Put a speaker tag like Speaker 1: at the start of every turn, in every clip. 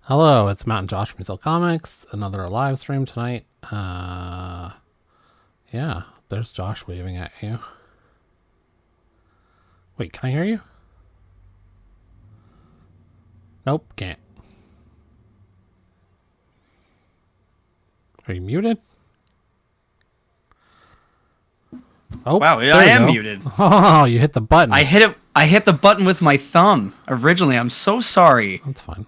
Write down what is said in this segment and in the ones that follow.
Speaker 1: Hello, it's Matt and Josh from Sell Comics. Another live stream tonight. Yeah, there's Josh waving at you. Wait, can I hear you? Nope, can't. Are you muted? Oh,
Speaker 2: wow,
Speaker 1: there
Speaker 2: I
Speaker 1: you
Speaker 2: am
Speaker 1: go.
Speaker 2: muted.
Speaker 1: Oh, you hit the button.
Speaker 2: I hit the button with my thumb originally. I'm so sorry.
Speaker 1: That's fine.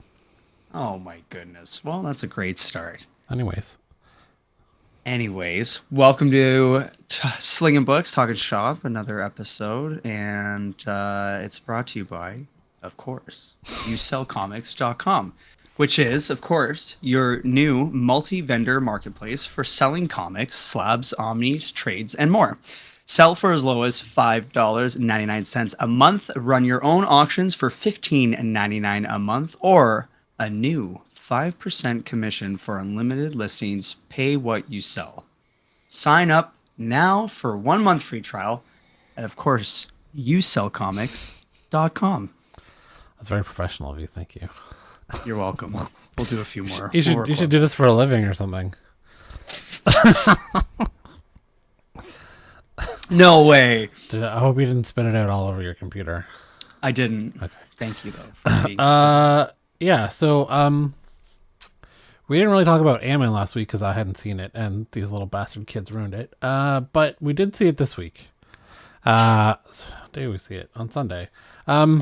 Speaker 2: Oh my goodness. Well, that's a great start.
Speaker 1: Anyways,
Speaker 2: Welcome to Slinging Books, Talking Shop, another episode, and it's brought to you by, of course, YouSellComics.com, which is, of course, your new multi-vendor marketplace for selling comics, slabs, omnis, trades, and more. Sell for as low as $5.99 a month. Run your own auctions for $15.99 a month, or a new 5% commission for unlimited listings. Pay what you sell. Sign up now for 1 month free trial. And of course, YouSellComics.com.
Speaker 1: that's very professional of you. Thank you.
Speaker 2: You're welcome. We'll do a few more.
Speaker 1: You should do this for a living or something.
Speaker 2: No way.
Speaker 1: I hope you didn't spin it out all over your computer.
Speaker 2: I didn't.
Speaker 1: Okay.
Speaker 2: Thank you though. For being
Speaker 1: Yeah, so we didn't really talk about Antman last week because I hadn't seen it and these little bastard kids ruined it. But we did see it this week. Day we see it on Sunday. So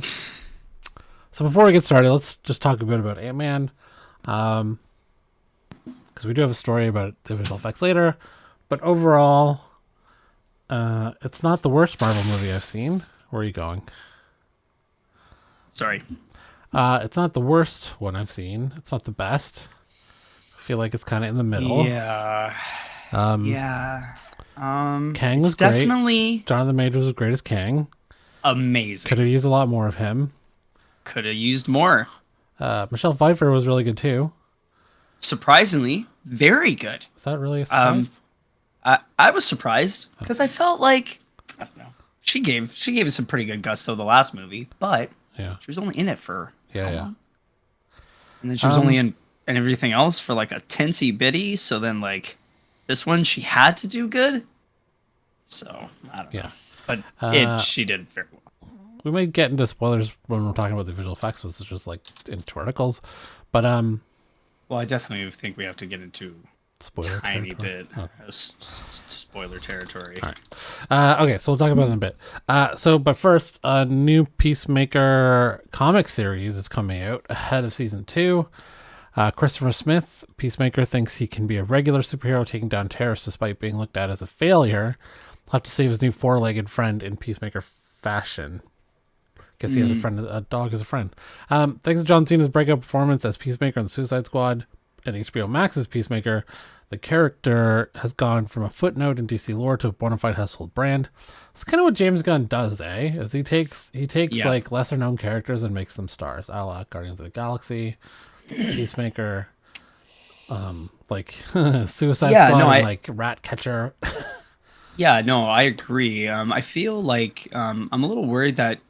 Speaker 1: before we get started, let's just talk a bit about Antman. Because we do have a story about the visual effects later. But overall, it's not the worst Marvel movie I've seen. Where are you going?
Speaker 2: Sorry.
Speaker 1: It's not the worst one I've seen. It's not the best. I feel like it's kind of in the middle.
Speaker 2: Yeah.
Speaker 1: Kang was
Speaker 2: it's definitely
Speaker 1: great. Jonathan Majors was great as Kang.
Speaker 2: amazing.
Speaker 1: Could have used a lot more of him.
Speaker 2: Could have used more.
Speaker 1: Michelle Pfeiffer was really good too.
Speaker 2: Surprisingly, very good.
Speaker 1: Was that really a surprise?
Speaker 2: I was surprised because I felt like, I don't know, she gave us some pretty good gusto the last movie, but
Speaker 1: Yeah.
Speaker 2: she was only in it for how
Speaker 1: Yeah.
Speaker 2: long? And then she was only in and everything else for like a teensy bitty. So then like this one she had to do good. So I don't know, but she did very well.
Speaker 1: We might get into spoilers when we're talking about the visual effects, which is just like into articles. But
Speaker 2: Well, I definitely think we have to get into
Speaker 1: spoiler
Speaker 2: tiny
Speaker 1: territory.
Speaker 2: bit of spoiler territory.
Speaker 1: All right. Okay, so we'll talk about it in a bit. But first, a new Peacemaker comic series is coming out ahead of season 2. Christopher Smith, Peacemaker, thinks he can be a regular superhero taking down terrorists despite being looked at as a failure. He'll have to save his new four-legged friend in Peacemaker fashion. Guess he has a friend. A dog is a friend. Thanks to John Cena's breakout performance as Peacemaker on the Suicide Squad and HBO Max's Peacemaker, the character has gone from a footnote in DC lore to a bona fide household brand. It's kind of what James Gunn does, Is he takes like lesser known characters and makes them stars, a la Guardians of the Galaxy, Peacemaker, like Suicide Squad, and like Ratcatcher.
Speaker 2: Yeah, no, I agree. I feel like I'm a little worried that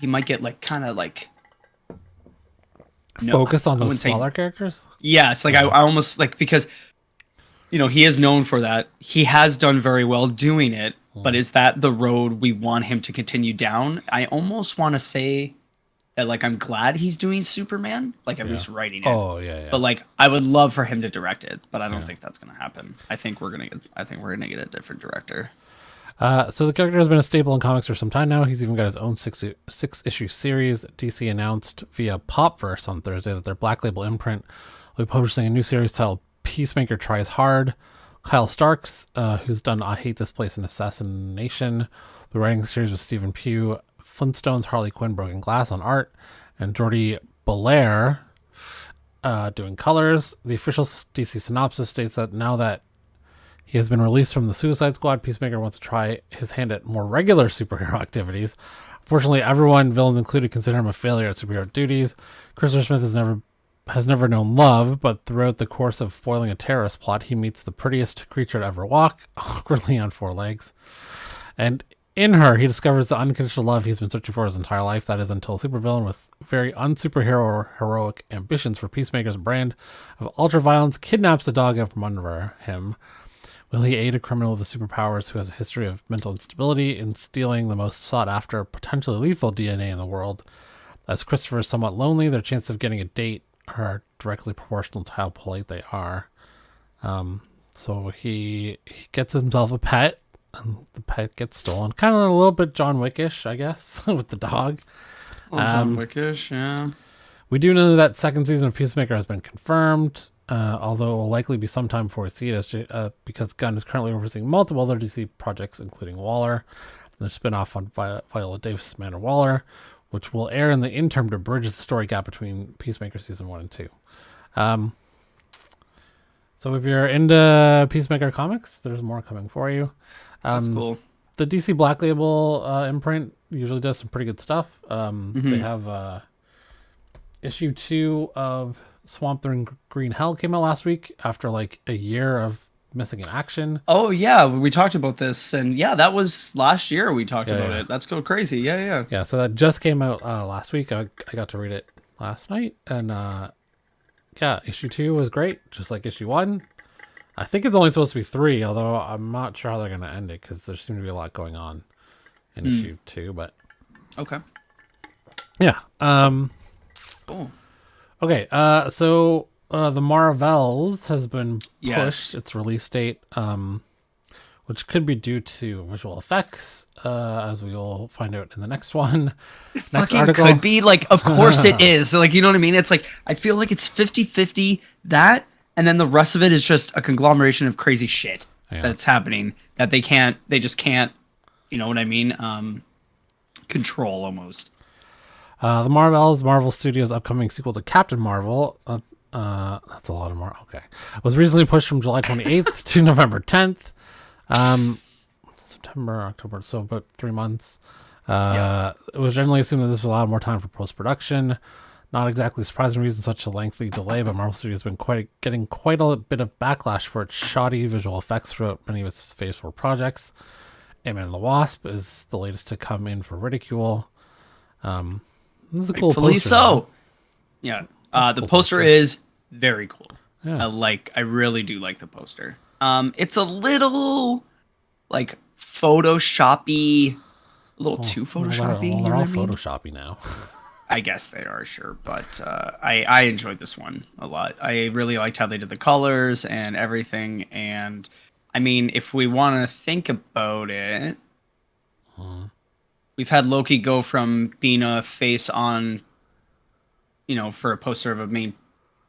Speaker 2: he might get like kind of like
Speaker 1: focused on those smaller characters.
Speaker 2: Yeah, it's like I almost like, because he is known for that. He has done very well doing it, but is that the road we want him to continue down? I almost want to say that like I'm glad he's doing Superman, like at least writing it.
Speaker 1: Oh yeah.
Speaker 2: But like I would love for him to direct it, but I don't think that's gonna happen. I think we're gonna get a different director.
Speaker 1: So the character has been a staple in comics for some time now. He's even got his own six-issue series. DC announced via Popverse on Thursday that their Black Label imprint will be publishing a new series titled Peacemaker Tries Hard. Kyle Starks, who's done I Hate This Place and Assassination, will be writing the series with Stephen Pugh, Flintstones, Harley Quinn, Broken Glass on art, and Jordi Belair doing colors. The official DC synopsis states that now that he has been released from the Suicide Squad, Peacemaker wants to try his hand at more regular superhero activities. Unfortunately, everyone, villains included, consider him a failure at superhero duties. Christopher Smith has never known love, but throughout the course of foiling a terrorist plot, he meets the prettiest creature to ever walk, awkwardly on four legs. And In her, he discovers the unconditional love he's been searching for his entire life. That is until a supervillain with very unsuperhero or heroic ambitions for Peacemaker's brand of ultraviolence kidnaps the dog out from under him. Will he aid a criminal with superpowers who has a history of mental instability in stealing the most sought-after, potentially lethal DNA in the world? As Christopher is somewhat lonely, their chances of getting a date are directly proportional to how polite they are. So he gets himself a pet, and the pet gets stolen. Kind of a little bit John Wickish, I guess, with the dog.
Speaker 2: John Wickish, yeah.
Speaker 1: We do know that second season of Peacemaker has been confirmed, although it will likely be sometime before we see it, because Gunn is currently overseeing multiple other DC projects, including Waller, the spinoff on Viola Davis' Amanda Waller, which will air in the interim to bridge the story gap between Peacemaker season 1 and 2. So if you're into Peacemaker comics, there's more coming for you.
Speaker 2: That's cool.
Speaker 1: The DC Black Label imprint usually does some pretty good stuff. They have issue 2 of Swamp Thing Green Hell came out last week after like a year of missing in action.
Speaker 2: Oh yeah, we talked about this, and yeah, that was last year we talked about it. That's go crazy. Yeah.
Speaker 1: So that just came out last week. I got to read it last night, and issue 2 was great, just like issue 1. I think it's only supposed to be 3, although I'm not sure how they're going to end it because there seems to be a lot going on in issue 2. But
Speaker 2: okay,
Speaker 1: yeah.
Speaker 2: Cool.
Speaker 1: Okay. So the Marvels has been pushed its release date, which could be due to visual effects, as we will find out in the next one. Next article
Speaker 2: could be like, of course it is. Like, you know what I mean? It's like, I feel like it's 50-50 that, and then the rest of it is just a conglomeration of crazy shit that's happening that they just can't, you know what I mean? Control almost.
Speaker 1: The Marvel Studios' upcoming sequel to Captain Marvel, that's a lot of Marvel, okay, was recently pushed from July 28th to November 10th. September, October, so about 3 months. It was generally assumed that this would allow more time for post-production. Not exactly surprising reason such a lengthy delay, but Marvel Studios has been getting quite a bit of backlash for its shoddy visual effects throughout many of its Phase 4 projects. Antman and the Wasp is the latest to come in for ridicule. This is a cool poster.
Speaker 2: So. Yeah. The
Speaker 1: cool
Speaker 2: poster is very cool.
Speaker 1: Yeah.
Speaker 2: I really do like the poster. It's a little like Photoshoppy, a little too Photoshoppy.
Speaker 1: They're all Photoshoppy now.
Speaker 2: I guess they are, sure, but I enjoyed this one a lot. I really liked how they did the colors and everything. And I mean, if we want to think about it, we've had Loki go from being a face on, for a poster of a main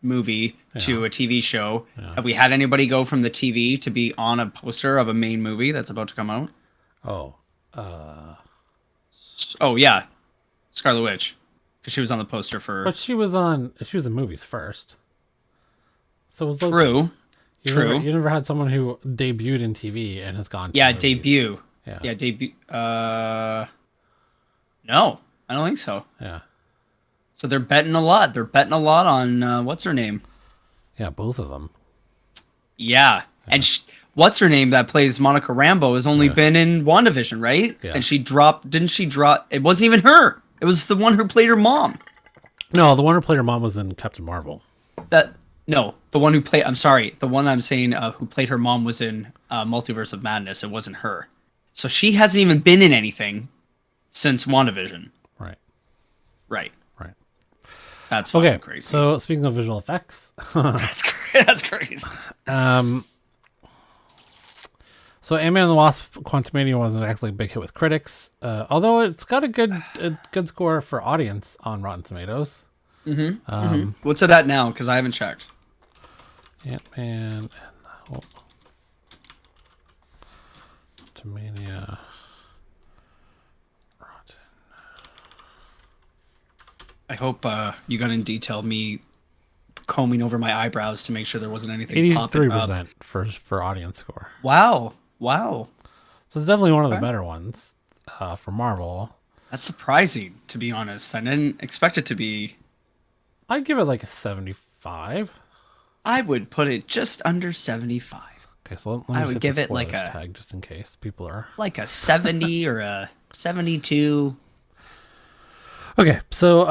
Speaker 2: movie to a TV show. Yeah. Have we had anybody go from the TV to be on a poster of a main movie that's about to come out? Oh yeah, Scarlet Witch, because she was on the poster for.
Speaker 1: But she was in movies first. So it was
Speaker 2: true.
Speaker 1: You never had someone who debuted in TV and has gone.
Speaker 2: To debut. Yeah, debut. No, I don't think so.
Speaker 1: Yeah.
Speaker 2: So they're betting a lot. They're betting a lot on what's her name?
Speaker 1: Yeah, both of them.
Speaker 2: Yeah. And what's her name that plays Monica Rambeau has only been in WandaVision, right? Yeah. And didn't she drop? It wasn't even her. It was the one who played her mom.
Speaker 1: No, the one who played her mom was in Captain Marvel.
Speaker 2: The one who played. I'm sorry, the one I'm saying who played her mom was in Multiverse of Madness. It wasn't her. So she hasn't even been in anything since WandaVision. Right. That's fucking crazy.
Speaker 1: So speaking of visual effects,
Speaker 2: that's crazy.
Speaker 1: So Antman and the Wasp: Quantumania wasn't actually a big hit with critics, although it's got a good score for audience on Rotten Tomatoes.
Speaker 2: What's it at now? Because I haven't checked.
Speaker 1: Antman and Quantumania.
Speaker 2: I hope you got in detail me combing over my eyebrows to make sure there wasn't anything
Speaker 1: 83% for audience score.
Speaker 2: Wow.
Speaker 1: So it's definitely one of the better ones for Marvel.
Speaker 2: That's surprising, to be honest. I didn't expect it to be.
Speaker 1: I'd give it like a 75.
Speaker 2: I would put it just under 75.
Speaker 1: Okay, so let me
Speaker 2: I
Speaker 1: just
Speaker 2: would
Speaker 1: hit
Speaker 2: give
Speaker 1: the
Speaker 2: it like
Speaker 1: spoilers
Speaker 2: a
Speaker 1: tag just in case people are...
Speaker 2: like a 70 or a 72.
Speaker 1: Okay, so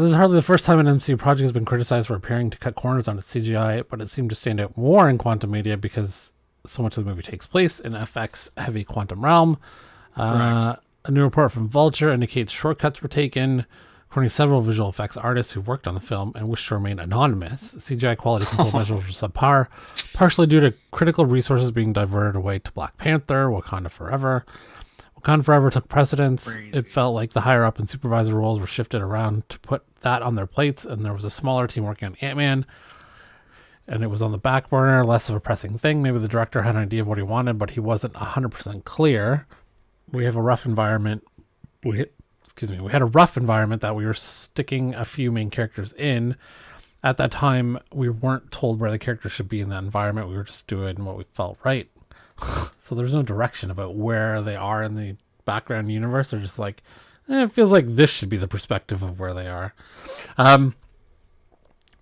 Speaker 1: this is hardly the first time an MCU project has been criticized for appearing to cut corners on its CGI, but it seemed to stand out more in quantum media because so much of the movie takes place in FX-heavy quantum realm. A new report from Vulture indicates shortcuts were taken, according to several visual effects artists who worked on the film and wished to remain anonymous. CGI quality control measures were subpar, partially due to critical resources being diverted away to Black Panther, Wakanda Forever. Wakanda Forever took precedence.
Speaker 2: Crazy.
Speaker 1: It felt like the higher up and supervisor roles were shifted around to put that on their plates, and there was a smaller team working on Antman, and it was on the back burner, less of a pressing thing. Maybe the director had an idea of what he wanted, but he wasn't 100% clear. We have a rough environment. We had a rough environment that we were sticking a few main characters in. At that time, we weren't told where the characters should be in that environment. We were just doing what we felt right. So there's no direction about where they are in the background universe. They're just like, it feels like this should be the perspective of where they are.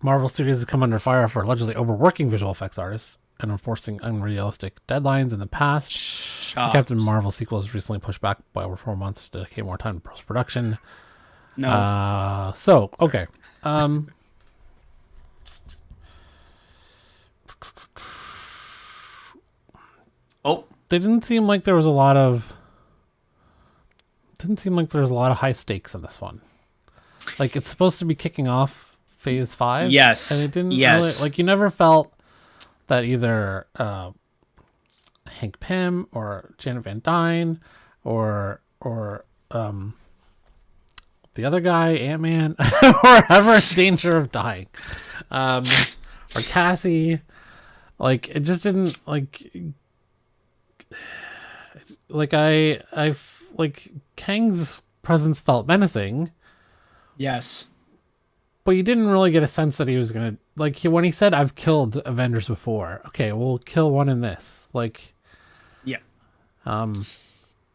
Speaker 1: Marvel Studios has come under fire for allegedly overworking visual effects artists and enforcing unrealistic deadlines in the past. The Captain Marvel sequel was recently pushed back by over 4 months to dedicate more time to post-production.
Speaker 2: No.
Speaker 1: Okay. They didn't seem like there was a lot of high stakes in this one. Like, it's supposed to be kicking off phase 5.
Speaker 2: Yes.
Speaker 1: And it didn't really, like, you never felt that either Hank Pym or Janet Van Dyne or the other guy, Antman, were ever in danger of dying. Or Cassie. Like, it just didn't, like Kang's presence felt menacing.
Speaker 2: Yes.
Speaker 1: But you didn't really get a sense that he was gonna, like, when he said, "I've killed Avengers before." Okay, we'll kill one in this. Like,
Speaker 2: yeah.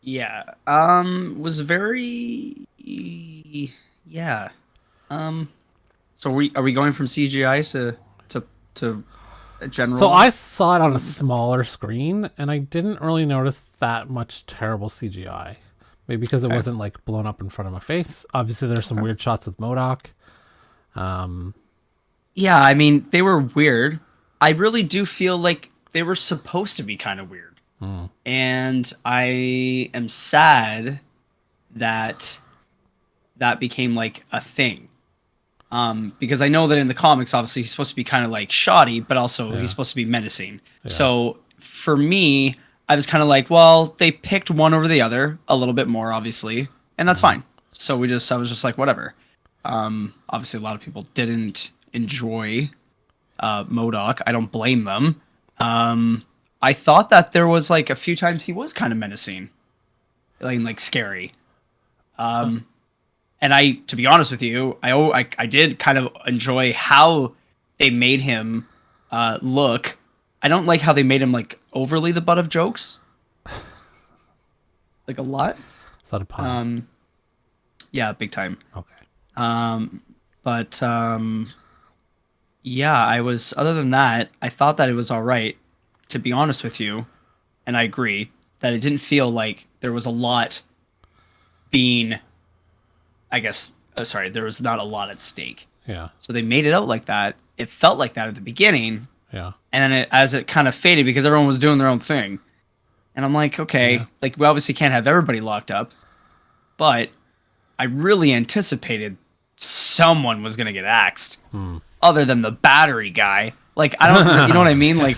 Speaker 1: Yeah.
Speaker 2: Was very, yeah. So are we going from CGI to a general?
Speaker 1: So I saw it on a smaller screen, and I didn't really notice that much terrible CGI. Maybe because it wasn't like blown up in front of my face. Obviously, there's some weird shots with MODOK.
Speaker 2: Yeah, I mean, they were weird. I really do feel like they were supposed to be kind of weird. And I am sad that that became like a thing. Because I know that in the comics, obviously, he's supposed to be kind of like shoddy, but also he's supposed to be menacing. Yeah. So for me, I was kind of like, well, they picked one over the other a little bit more, obviously, and that's fine. So I was just like, whatever. Obviously, a lot of people didn't enjoy MODOK. I don't blame them. I thought that there was like a few times he was kind of menacing, like scary. And to be honest with you, I did kind of enjoy how they made him look. I don't like how they made him like overly the butt of jokes, like a lot.
Speaker 1: Is that a pun?
Speaker 2: Yeah, big time.
Speaker 1: Okay.
Speaker 2: But yeah, I was. Other than that, I thought that it was all right. To be honest with you, and I agree that it didn't feel like there was a lot being. I guess. Sorry, there was not a lot at stake.
Speaker 1: Yeah. So
Speaker 2: they made it out like that. It felt like that at the beginning.
Speaker 1: Yeah.
Speaker 2: And then as it kind of faded because everyone was doing their own thing. And I'm like, okay, like we obviously can't have everybody locked up, but I really anticipated someone was going to get axed other than the battery guy. Like, I don't, you know what I mean? Like,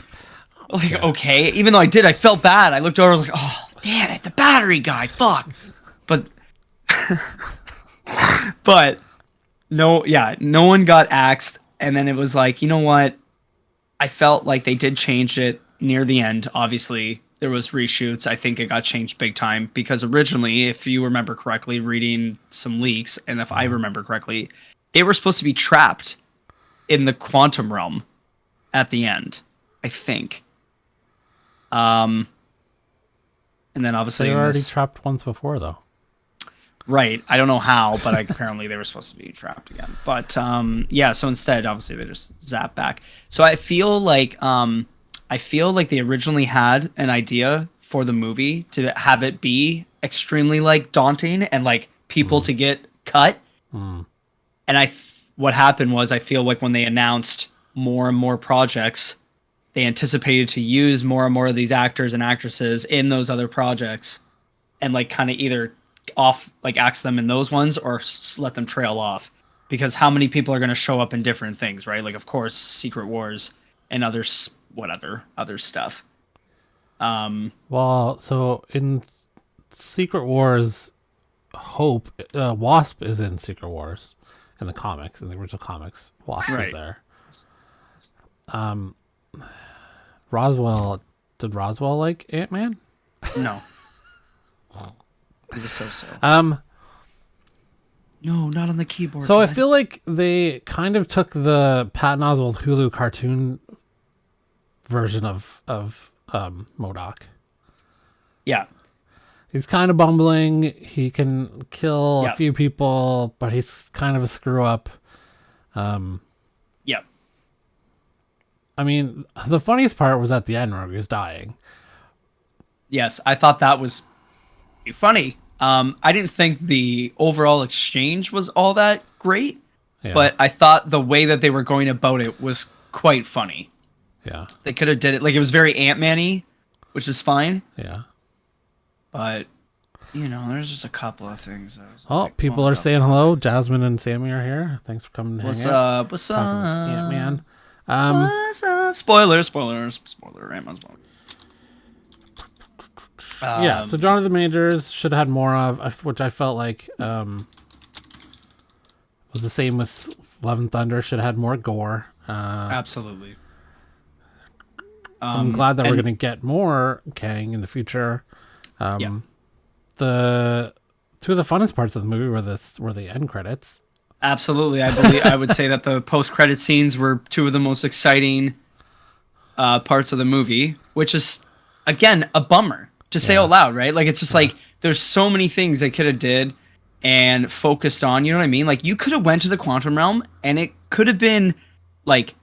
Speaker 2: okay. Even though I felt bad. I looked over, I was like, oh, damn it, the battery guy, fuck. But, no one got axed. And then it was like, you know what? I felt like they did change it near the end. Obviously, there was reshoots. I think it got changed big time because originally, if you remember correctly, reading some leaks, and if I remember correctly, they were supposed to be trapped in the quantum realm at the end, I think. And then obviously
Speaker 1: they were already trapped once before, though.
Speaker 2: Right. I don't know how, but apparently they were supposed to be trapped again. But yeah, so instead, obviously, they just zap back. So I feel like I feel like they originally had an idea for the movie to have it be extremely like daunting and like people to get cut.
Speaker 1: Mm.
Speaker 2: And what happened was I feel like when they announced more and more projects, they anticipated to use more and more of these actors and actresses in those other projects and like kind of either off like axe them in those ones or let them trail off, because how many people are going to show up in different things, right? Like of course Secret Wars and whatever other stuff.
Speaker 1: Well, so in Secret Wars, Hope, Wasp is in Secret Wars in the comics, in the original comics. Wasp is there. Did Roswell like Ant-Man?
Speaker 2: No. It was so. No, not on the keyboard.
Speaker 1: So man. I feel like they kind of took the Patton Oswalt Hulu cartoon version of MODOK.
Speaker 2: Yeah.
Speaker 1: He's kind of bumbling. He can kill a few people, but he's kind of a screw up.
Speaker 2: Yeah.
Speaker 1: I mean, the funniest part was at the end where he was dying.
Speaker 2: Yes, I thought that was funny. I didn't think the overall exchange was all that great, but I thought the way that they were going about it was quite funny.
Speaker 1: Yeah.
Speaker 2: They could have did it like it was very Ant-Man-y, which is fine.
Speaker 1: Yeah.
Speaker 2: But there's just a couple of things.
Speaker 1: People are saying hello. Jasmine and Sammy are here. Thanks for coming to hang out.
Speaker 2: What's up?
Speaker 1: Ant-Man.
Speaker 2: What's up? Spoiler. Ant-Man spoiler.
Speaker 1: Yeah, so Jonathan Majors should have had more of, which I felt like was the same with Love and Thunder. Should have had more gore.
Speaker 2: Absolutely.
Speaker 1: I'm glad that we're going to get more Kang in the future. The two of the funnest parts of the movie were the end credits.
Speaker 2: Absolutely, I would say that the post-credit scenes were two of the most exciting parts of the movie, which is again a bummer to say out loud, right? Like it's just like there's so many things they could have did and focused on. You know what I mean? Like you could have went to the quantum realm and it could have been like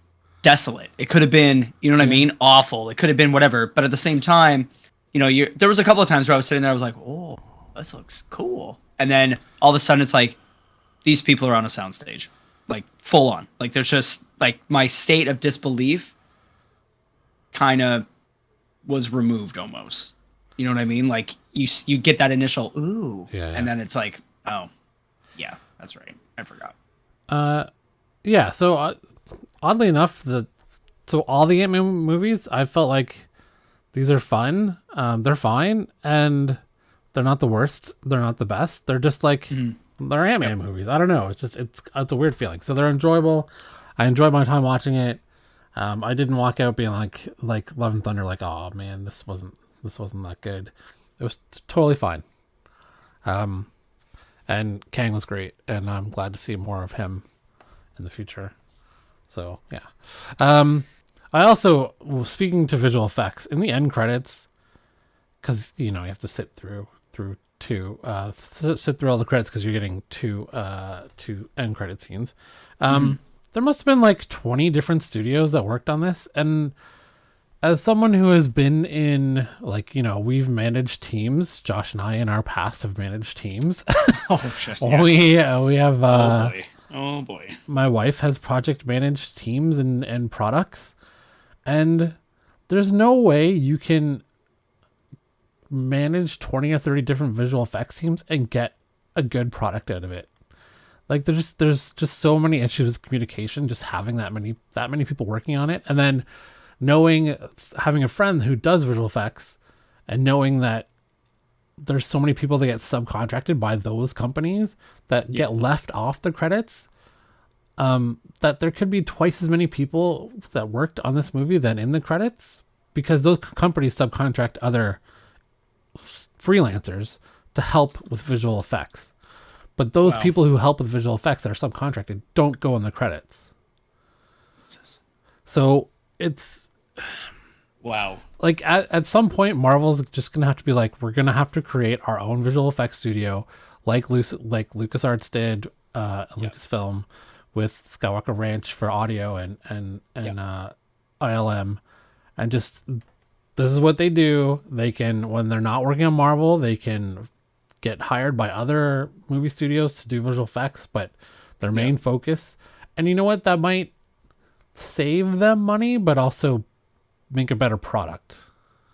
Speaker 2: desolate. It could have been, you know what I mean, awful. It could have been whatever. But at the same time, there was a couple of times where I was sitting there, I was like, oh, this looks cool. And then all of a sudden it's like, these people are on a soundstage, like full on. Like there's just like my state of disbelief kind of was removed almost. You know what I mean? Like you get that initial ooh, and then it's like, oh, yeah, that's right. I forgot.
Speaker 1: Yeah. So oddly enough, all the Ant-Man movies, I felt like these are fun. They're fine, and they're not the worst. They're not the best. They're just like they're Ant-Man movies. I don't know. It's just it's a weird feeling. So they're enjoyable. I enjoyed my time watching it. I didn't walk out being like Love and Thunder, like, oh man, this wasn't that good. It was totally fine. And Kang was great, and I'm glad to see more of him in the future. So yeah. I also, speaking to visual effects, in the end credits, because you have to sit through all the credits because you're getting two end credit scenes. There must have been like 20 different studios that worked on this, and as someone who has been in, like, we've managed teams. Josh and I in our past have managed teams.
Speaker 2: Oh shit! Yeah.
Speaker 1: We have.
Speaker 2: Oh boy.
Speaker 1: My wife has project managed teams and products, and there's no way you can manage 20 or 30 different visual effects teams and get a good product out of it. Like there's just so many issues with communication, just having that many people working on it, and then having a friend who does visual effects and knowing that there's so many people that get subcontracted by those companies that get left off the credits, that there could be twice as many people that worked on this movie than in the credits, because those companies subcontract other freelancers to help with visual effects. But those people who help with visual effects that are subcontracted don't go in the credits. So it's like at some point Marvel's just gonna have to be like, we're gonna have to create our own visual effects studio, like LucasArts did, Lucasfilm with Skywalker Ranch for audio and ILM, and just this is what they do. They can, when they're not working on Marvel, they can get hired by other movie studios to do visual effects, but their main focus. And you know what? That might save them money, but also make a better product.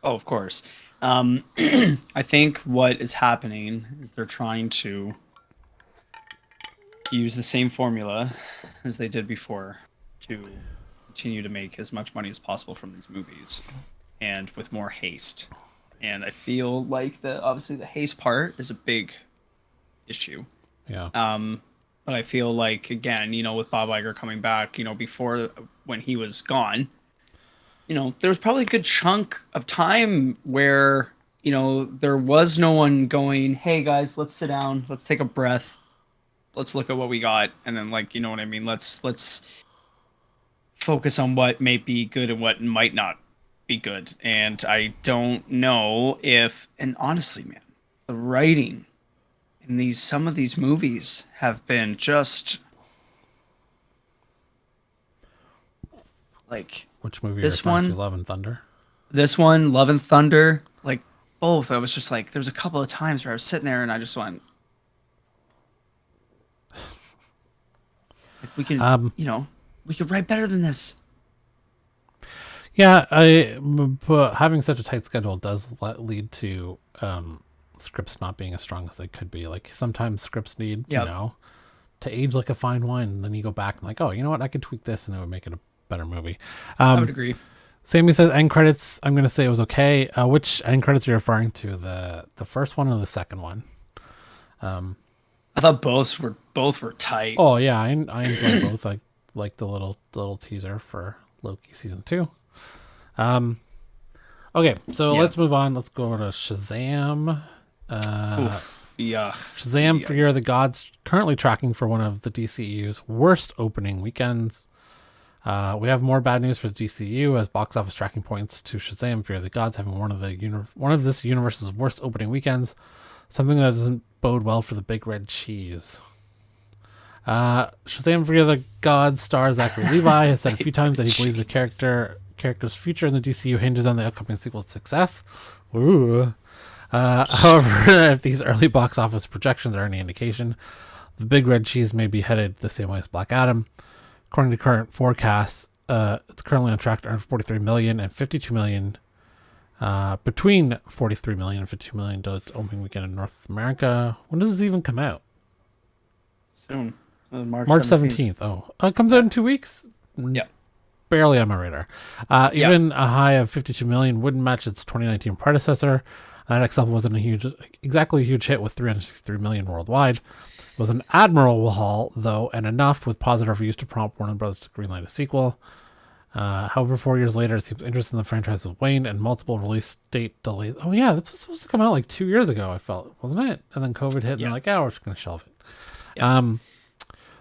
Speaker 2: Oh, of course. I think what is happening is they're trying to use the same formula as they did before to continue to make as much money as possible from these movies, and with more haste. And I feel like obviously the haste part is a big issue.
Speaker 1: Yeah.
Speaker 2: But I feel like, again, with Bob Iger coming back, before when he was gone, there was probably a good chunk of time where, there was no one going, hey guys, let's sit down, let's take a breath, let's look at what we got, and then, like, you know what I mean, let's focus on what may be good and what might not be good. And I don't know if, and honestly, man, the writing in some of these movies have been just like,
Speaker 1: which movie
Speaker 2: this
Speaker 1: are you
Speaker 2: one,
Speaker 1: referring to, Love and Thunder?
Speaker 2: This one, Love and Thunder, like both. I was just like, there's a couple of times where I was sitting there and I just went, like, we can, we could write better than this.
Speaker 1: Yeah, but having such a tight schedule does lead to scripts not being as strong as they could be. Like, sometimes scripts need, to age like a fine wine, and then you go back and like, oh, you know what, I could tweak this and it would make it a better movie.
Speaker 2: I would agree.
Speaker 1: Sammy says end credits. I'm going to say it was okay. Which end credits are you referring to? The first one or the second one?
Speaker 2: I thought both were tight.
Speaker 1: Oh yeah, I enjoyed both. I like the little teaser for Loki season 2. Okay, so let's move on. Let's go over to Shazam. Shazam: Fury of the Gods currently tracking for one of the DCEU's worst opening weekends. We have more bad news for the DCU as box office tracking points to Shazam: Fury of the Gods having one of this universe's worst opening weekends, something that doesn't bode well for the big red cheese. Shazam: Fury of the Gods star Zachary Levi has said a few times that he believes the character's future in the DCU hinges on the upcoming sequel's success. Ooh. However, if these early box office projections are any indication, the big red cheese may be headed the same way as Black Adam. According to current forecasts, it's currently on track to earn $43 million and $52 million, between $43 million and $52 million to its opening weekend in North America. When does this even come out?
Speaker 2: Soon. March
Speaker 1: 17th. Oh, it comes out in 2 weeks?
Speaker 2: Yeah.
Speaker 1: Barely on my radar. Even a high of $52 million wouldn't match its 2019 predecessor. That itself wasn't exactly a huge hit with $363 million worldwide. It was an admirable haul, though, and enough with positive reviews to prompt Warner Bros. To greenlight a sequel. However, 4 years later, it seems interest in the franchise has waned and multiple release date delays. Oh yeah, this was supposed to come out like 2 years ago, I felt, wasn't it? And then COVID hit, and they're like, we're just going to shelve it. Yeah.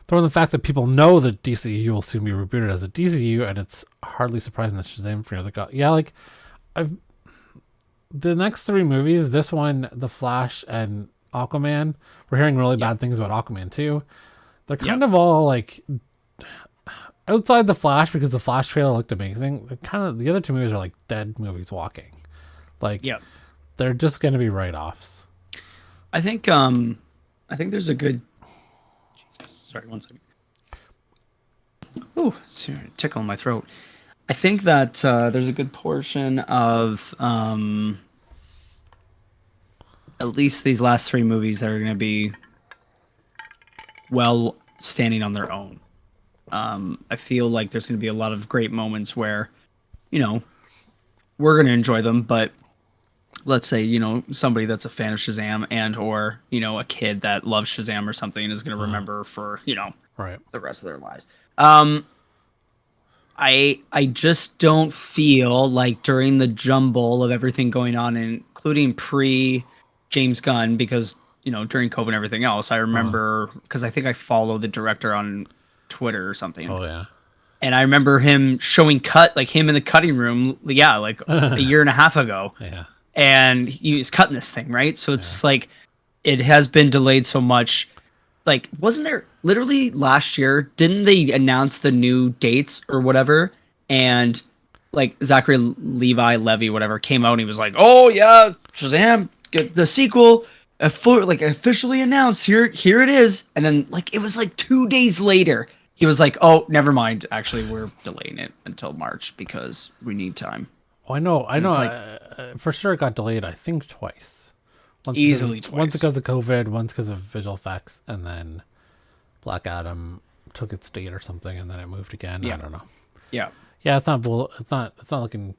Speaker 1: Throw in the fact that people know that DCU will soon be rebooted as a DCU, and it's hardly surprising that Shazam: Fury of the Gods. Yeah, like, the next 3 movies, this one, The Flash, and Aquaman, we're hearing really bad things about Aquaman too. They're kind of all like outside The Flash, because the Flash trailer looked amazing. They're kind of, the other 2 movies are like dead movies walking. Like, they're just going to be write-offs.
Speaker 2: I think there's a good. Jesus, sorry, 1 second. Oh, it's tickle in my throat. I think that there's a good portion of at least these last 3 movies that are going to be well standing on their own. I feel like there's going to be a lot of great moments where, we're going to enjoy them, but let's say, somebody that's a fan of Shazam and or, a kid that loves Shazam or something is going to remember for, the rest of their lives. I just don't feel like during the jumble of everything going on, including pre-James Gunn, because, during COVID and everything else, I remember, because I think I follow the director on Twitter or something.
Speaker 1: Oh, yeah.
Speaker 2: And I remember him showing him in the cutting room, like a year and a half ago.
Speaker 1: Yeah.
Speaker 2: And he was cutting this thing, right? So it's just like, it has been delayed so much. Like, wasn't there literally last year, didn't they announce the new dates or whatever? And like Zachary Levy, whatever, came out and he was like, "Oh yeah, Shazam, get the sequel, officially announced. Here it is." And then like it was like 2 days later, he was like, "Oh, never mind. Actually, we're delaying it until March because we need time."
Speaker 1: Oh, I
Speaker 2: And
Speaker 1: know.
Speaker 2: it's like
Speaker 1: For sure, it got delayed. I think twice.
Speaker 2: easily
Speaker 1: Once
Speaker 2: twice.
Speaker 1: because of COVID, once because of visual effects, and then Black Adam took its date or something, and then it moved again.
Speaker 2: Yeah.
Speaker 1: I don't know.
Speaker 2: Yeah.
Speaker 1: Yeah, it's not. It's not looking.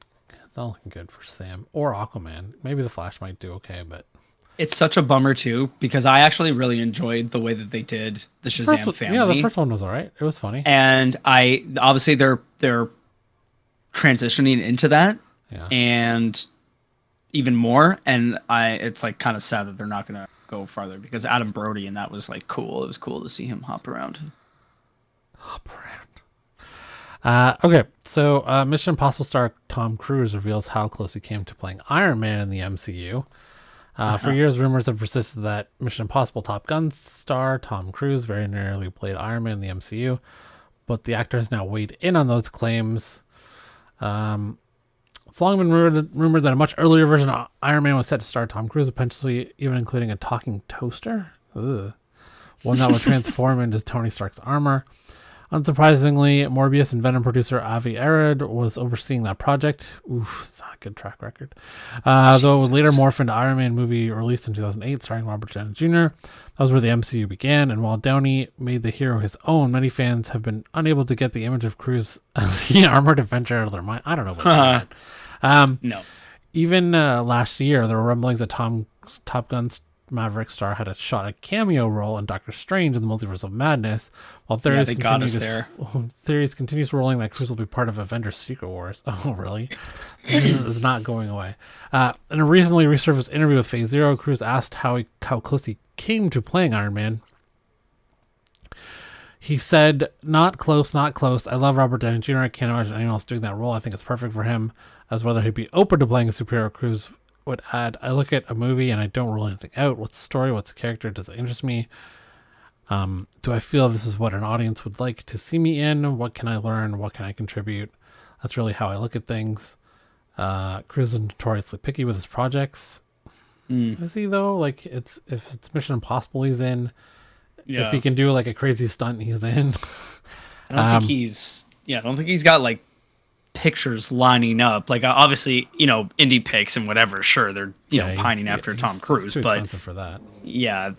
Speaker 1: It's not looking good for Sam or Aquaman. Maybe the Flash might do okay, but
Speaker 2: It's such a bummer too because I actually really enjoyed the way that they did the Shazam family.
Speaker 1: yeah, the first one was alright. It was funny.
Speaker 2: And I obviously they're transitioning into that
Speaker 1: Yeah.
Speaker 2: and even more. And it's like kind of sad that they're not gonna go farther because Adam Brody and that was like cool. It was cool to see him hop around.
Speaker 1: Okay, so Mission Impossible star Tom Cruise reveals how close he came to playing Iron Man in the MCU. For years, rumors have persisted that Mission Impossible Top Gun star Tom Cruise very nearly played Iron Man in the MCU, but the actor has now weighed in on those claims. It's long been rumored that a much earlier version of Iron Man was set to star Tom Cruise, potentially even including a talking toaster. Ugh. One that would transform into Tony Stark's armor. Unsurprisingly, Morbius and Venom producer Avi Arad was overseeing that project. Oof, it's not a good track record. Though it would later morph into Iron Man movie released in 2008 starring Robert Downey Jr. That was where the MCU began, and while Downey made the hero his own, many fans have been unable to get the image of Cruise as the armored adventure out of their mind. I don't know about that.
Speaker 2: No.
Speaker 1: Even last year, there were rumblings that Top Gun's Maverick star had a cameo role in Doctor Strange in the Multiverse of Madness, while theories continues rolling that Cruise will be part of Avengers Secret Wars. Oh, really? This is not going away. In a recently resurfaced interview with Phase Zero, Cruise asked how close he came to playing Iron Man. He said, not close, not close. I love Robert Downey Jr. I can't imagine anyone else doing that role. I think it's perfect for him. As whether he'd be open to playing a superhero, Cruise would add, I look at a movie and I don't rule anything out. What's the story? What's the character? Does it interest me? Do I feel this is what an audience would like to see me in? What can I learn? What can I contribute? That's really how I look at things. Cruise is notoriously picky with his projects. Is he though? Like if it's Mission Impossible he's in, if he can do like a crazy stunt he's in.
Speaker 2: I don't think he's got like pictures lining up. Like obviously, indie pics and whatever. Sure, they're pining after Tom Cruise,
Speaker 1: too
Speaker 2: but
Speaker 1: expensive for that.
Speaker 2: Yeah,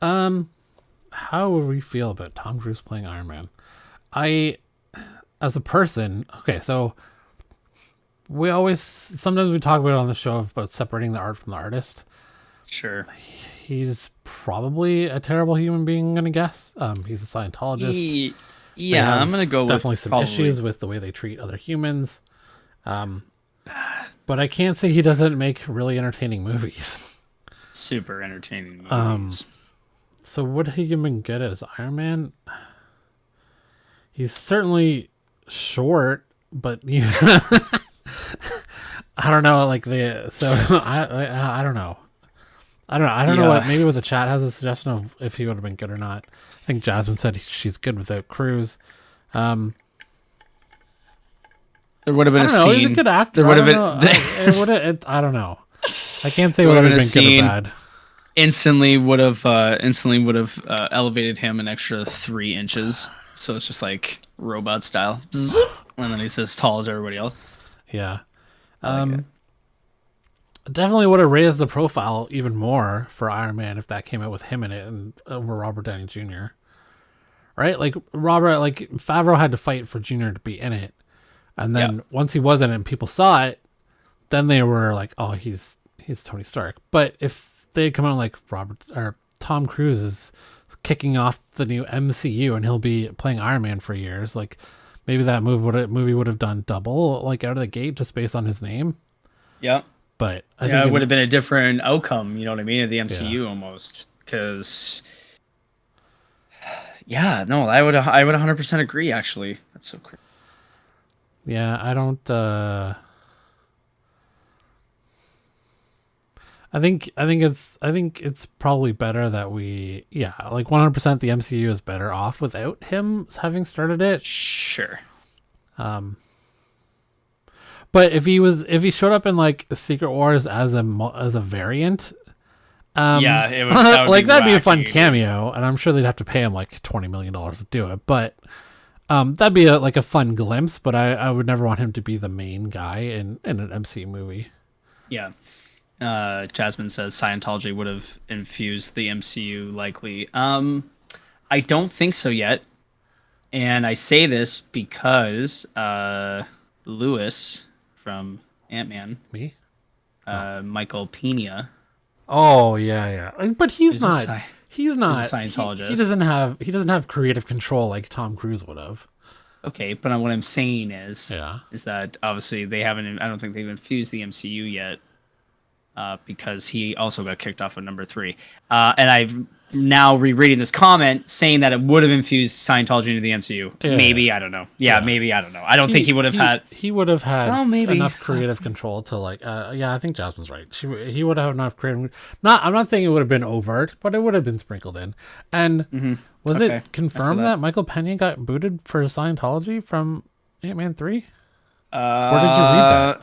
Speaker 1: how would we feel about Tom Cruise playing Iron Man? As a person, okay, so sometimes we talk about it on the show about separating the art from the artist.
Speaker 2: Sure.
Speaker 1: He's probably a terrible human being, I'm gonna guess. He's a Scientologist.
Speaker 2: I'm gonna go with
Speaker 1: definitely some issues with the way they treat other humans. But I can't say he doesn't make really entertaining movies.
Speaker 2: Super entertaining movies.
Speaker 1: So would he have been good as Iron Man? He's certainly short, but I don't know. I don't know. I don't know what. Maybe what the chat has a suggestion of if he would have been good or not. I think Jasmine said she's good without Cruise.
Speaker 2: There would have been a scene.
Speaker 1: He's a good actor.
Speaker 2: There would have been.
Speaker 1: I don't know. I can't say whether it's been good or bad.
Speaker 2: Instantly would have elevated him an extra 3 inches. So it's just like robot style, and then he's as tall as everybody else.
Speaker 1: Yeah. Definitely would have raised the profile even more for Iron Man if that came out with him in it and over Robert Downey Jr. Right? Like Favreau had to fight for Jr. to be in it, and then once he was in it and people saw it, then they were like, "Oh, he's Tony Stark." But if they come out like Tom Cruise is kicking off the new MCU and he'll be playing Iron Man for years, like maybe that movie would have done double like out of the gate just based on his name.
Speaker 2: Yeah.
Speaker 1: But
Speaker 2: I think it would have been a different outcome, you know what I mean, of the MCU almost. Because, I would 100% agree. Actually, that's so crazy.
Speaker 1: Yeah, I don't. I think it's probably better that we 100% the MCU is better off without him having started it.
Speaker 2: Sure.
Speaker 1: But if he showed up in like Secret Wars as a variant,
Speaker 2: Yeah, that would
Speaker 1: like
Speaker 2: be
Speaker 1: that'd be a fun
Speaker 2: wacky.
Speaker 1: cameo, and I'm sure they'd have to pay him like $20 million to do it. But that'd be a fun glimpse. But I would never want him to be the main guy in an MCU movie.
Speaker 2: Yeah. Jasmine says Scientology would have infused the MCU likely. I don't think so yet. And I say this because Lewis from Antman,
Speaker 1: Me?
Speaker 2: Michael Pena.
Speaker 1: Oh yeah. But he's not. He's not.
Speaker 2: He's a Scientologist.
Speaker 1: He doesn't have creative control like Tom Cruise would have.
Speaker 2: Okay, but what I'm saying is
Speaker 1: Yeah.
Speaker 2: is that obviously they haven't. I don't think they've infused the MCU yet, because he also got kicked off of number 3. And I've now rereading this comment saying that it would have infused Scientology into the MCU.
Speaker 1: Yeah.
Speaker 2: Maybe, I don't know. Yeah, maybe, I don't know. I don't think he would have had.
Speaker 1: He would have had
Speaker 2: Well, maybe.
Speaker 1: enough creative control to like. Yeah, I think Jasmine's right. He would have enough creative. I'm not saying it would have been overt, but it would have been sprinkled in. And was it confirmed that Michael Pena got booted for Scientology from Ant-Man 3? Where did you read that?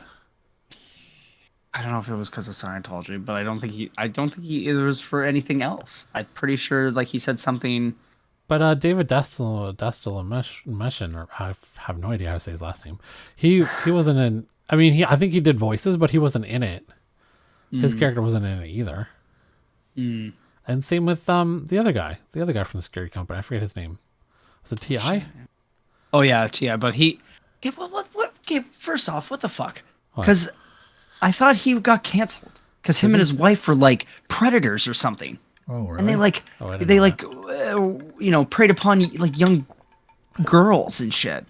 Speaker 2: I don't know if it was because of Scientology, but I don't think it was for anything else. I'm pretty sure like he said something.
Speaker 1: But David Meshin, or I have no idea how to say his last name. He wasn't in. I mean, I think he did voices, but he wasn't in it. His character wasn't in it either. And same with the other guy from the Scary Company. I forget his name. Was it T.I.?
Speaker 2: Oh yeah, T.I. But he. Okay, what? Okay, first off, what the fuck? Because I thought he got canceled because him and his wife were like predators or something.
Speaker 1: Oh, really?
Speaker 2: And they preyed upon like young girls and shit.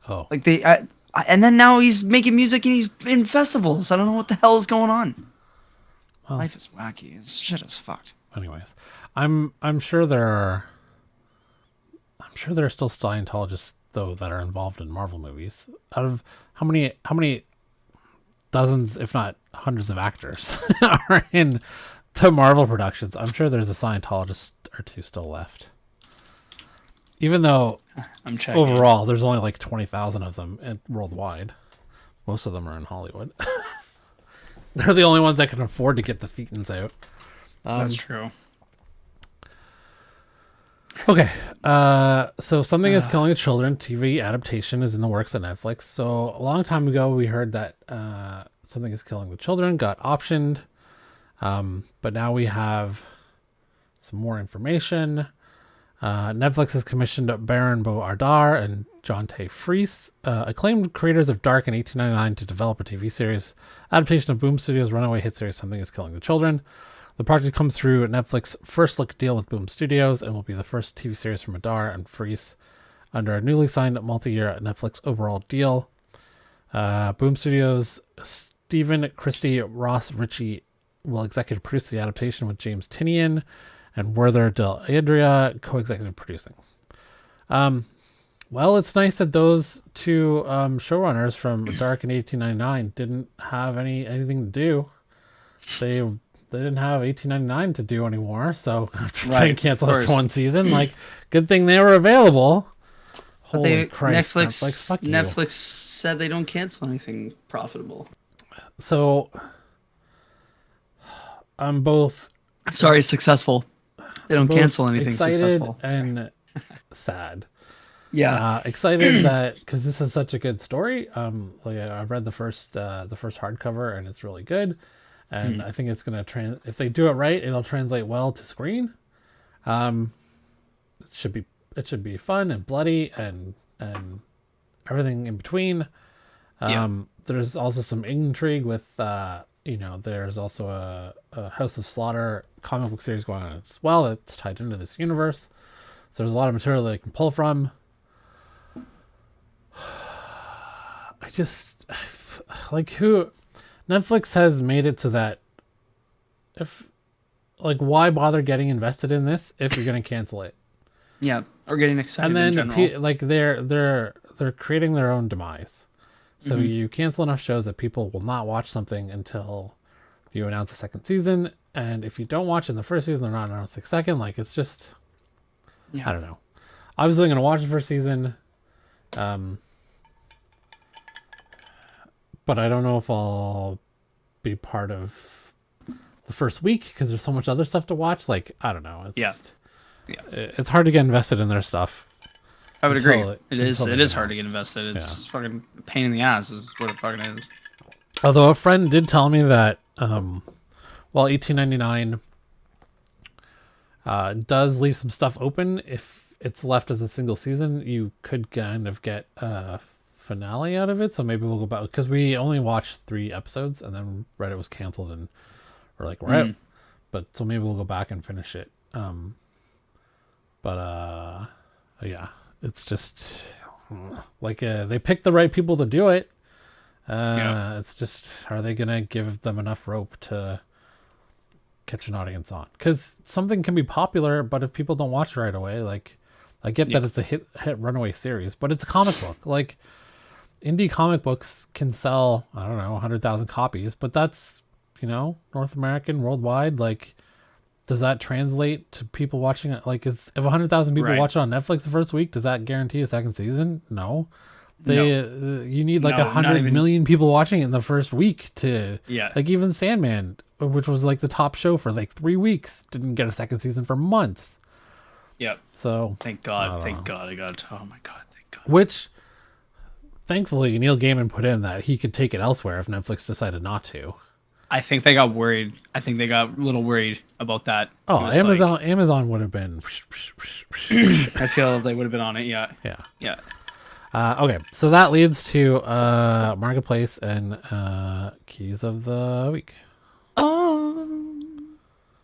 Speaker 1: Oh,
Speaker 2: Like and then now he's making music and he's in festivals. I don't know what the hell is going on.
Speaker 1: Well,
Speaker 2: Life is wacky. This shit is fucked.
Speaker 1: anyways, I'm sure there are still Scientologists though that are involved in Marvel movies. Out of how many dozens, if not hundreds of actors are in the Marvel productions, I'm sure there's a Scientologist or two still left. Even though
Speaker 2: I'm checking.
Speaker 1: overall there's only like 20,000 of them worldwide. Most of them are in Hollywood. They're the only ones that can afford to get the thetans out.
Speaker 2: That's true.
Speaker 1: Okay, so Something is Killing the Children TV adaptation is in the works at Netflix. So a long time ago, we heard that Something is Killing the Children got optioned, but now we have some more information. Netflix has commissioned Baron Bo Ardar and John Tay Fries, acclaimed creators of Dark and 1899, to develop a TV series adaptation of Boom Studios' runaway hit series Something is Killing the Children. The project comes through a Netflix first look deal with Boom Studios and will be the first TV series from Adar and Fries under a newly signed multi-year Netflix overall deal. Boom Studios' Stephen Christie Ross Ritchie will executive produce the adaptation with James Tinian and Werther Del Adria co-executive producing. Well, it's nice that those two showrunners from Dark and 1899 didn't have anything to do. They didn't have 1899 to do anymore, so after trying to cancel after one season, like, good thing they were available. Holy Christ,
Speaker 2: Netflix said they don't cancel anything profitable.
Speaker 1: So I'm both
Speaker 2: successful. They don't cancel anything
Speaker 1: excited
Speaker 2: successful.
Speaker 1: And sad.
Speaker 2: Yeah,
Speaker 1: excited that because this is such a good story. Like I've read the first hardcover and it's really good. And I think it's gonna if they do it right, it'll translate well to screen. It should be fun and bloody and everything in between. There's also some intrigue with there's also a House of Slaughter comic book series going on as well. It's tied into this universe, so there's a lot of material that you can pull from. Netflix has made it so that why bother getting invested in this if you're going to cancel it?
Speaker 2: Yeah, or getting excited.
Speaker 1: And then
Speaker 2: in general.
Speaker 1: they're creating their own demise. So you cancel enough shows that people will not watch something until you announce a second season. And if you don't watch in the first season, they're not announcing the second. Like, it's just, I don't know. Obviously, I'm going to watch the first season. but I don't know if I'll be part of the first week because there's so much other stuff to watch. Like, I don't know. It's hard to get invested in their stuff.
Speaker 2: I would agree. It is hard to get invested. It's fucking a pain in the ass is what it fucking is.
Speaker 1: Although a friend did tell me that while $18.99 does leave some stuff open, if it's left as a single season, you could kind of get a finale out of it. So maybe we'll go back, because we only watched 3 episodes and then Reddit was canceled and we're like, we're out. But so maybe we'll go back and finish it. Yeah, it's just like they picked the right people to do it. It's just, are they gonna give them enough rope to catch an audience on? Because something can be popular, but if people don't watch it right away, like, I get that it's a hit runaway series, but it's a comic book. Like, indie comic books can sell, I don't know, 100,000 copies, but that's, North American, worldwide. Like, does that translate to people watching it? Like, if 100,000 people watch it on Netflix the first week, does that guarantee a second season? No. You need like 100 million people watching it in the first week to, like, even Sandman, which was like the top show for like 3 weeks, didn't get a second season for months.
Speaker 2: Yep.
Speaker 1: So
Speaker 2: thank God I got. Oh my God, thank God.
Speaker 1: Which, thankfully, Neil Gaiman put in that he could take it elsewhere if Netflix decided not to.
Speaker 2: I think they got worried. I think they got a little worried about that.
Speaker 1: Oh, Amazon would have been.
Speaker 2: I feel they would have been on it. Yeah.
Speaker 1: Okay, so that leads to Marketplace and Keys of the Week.
Speaker 2: Oh,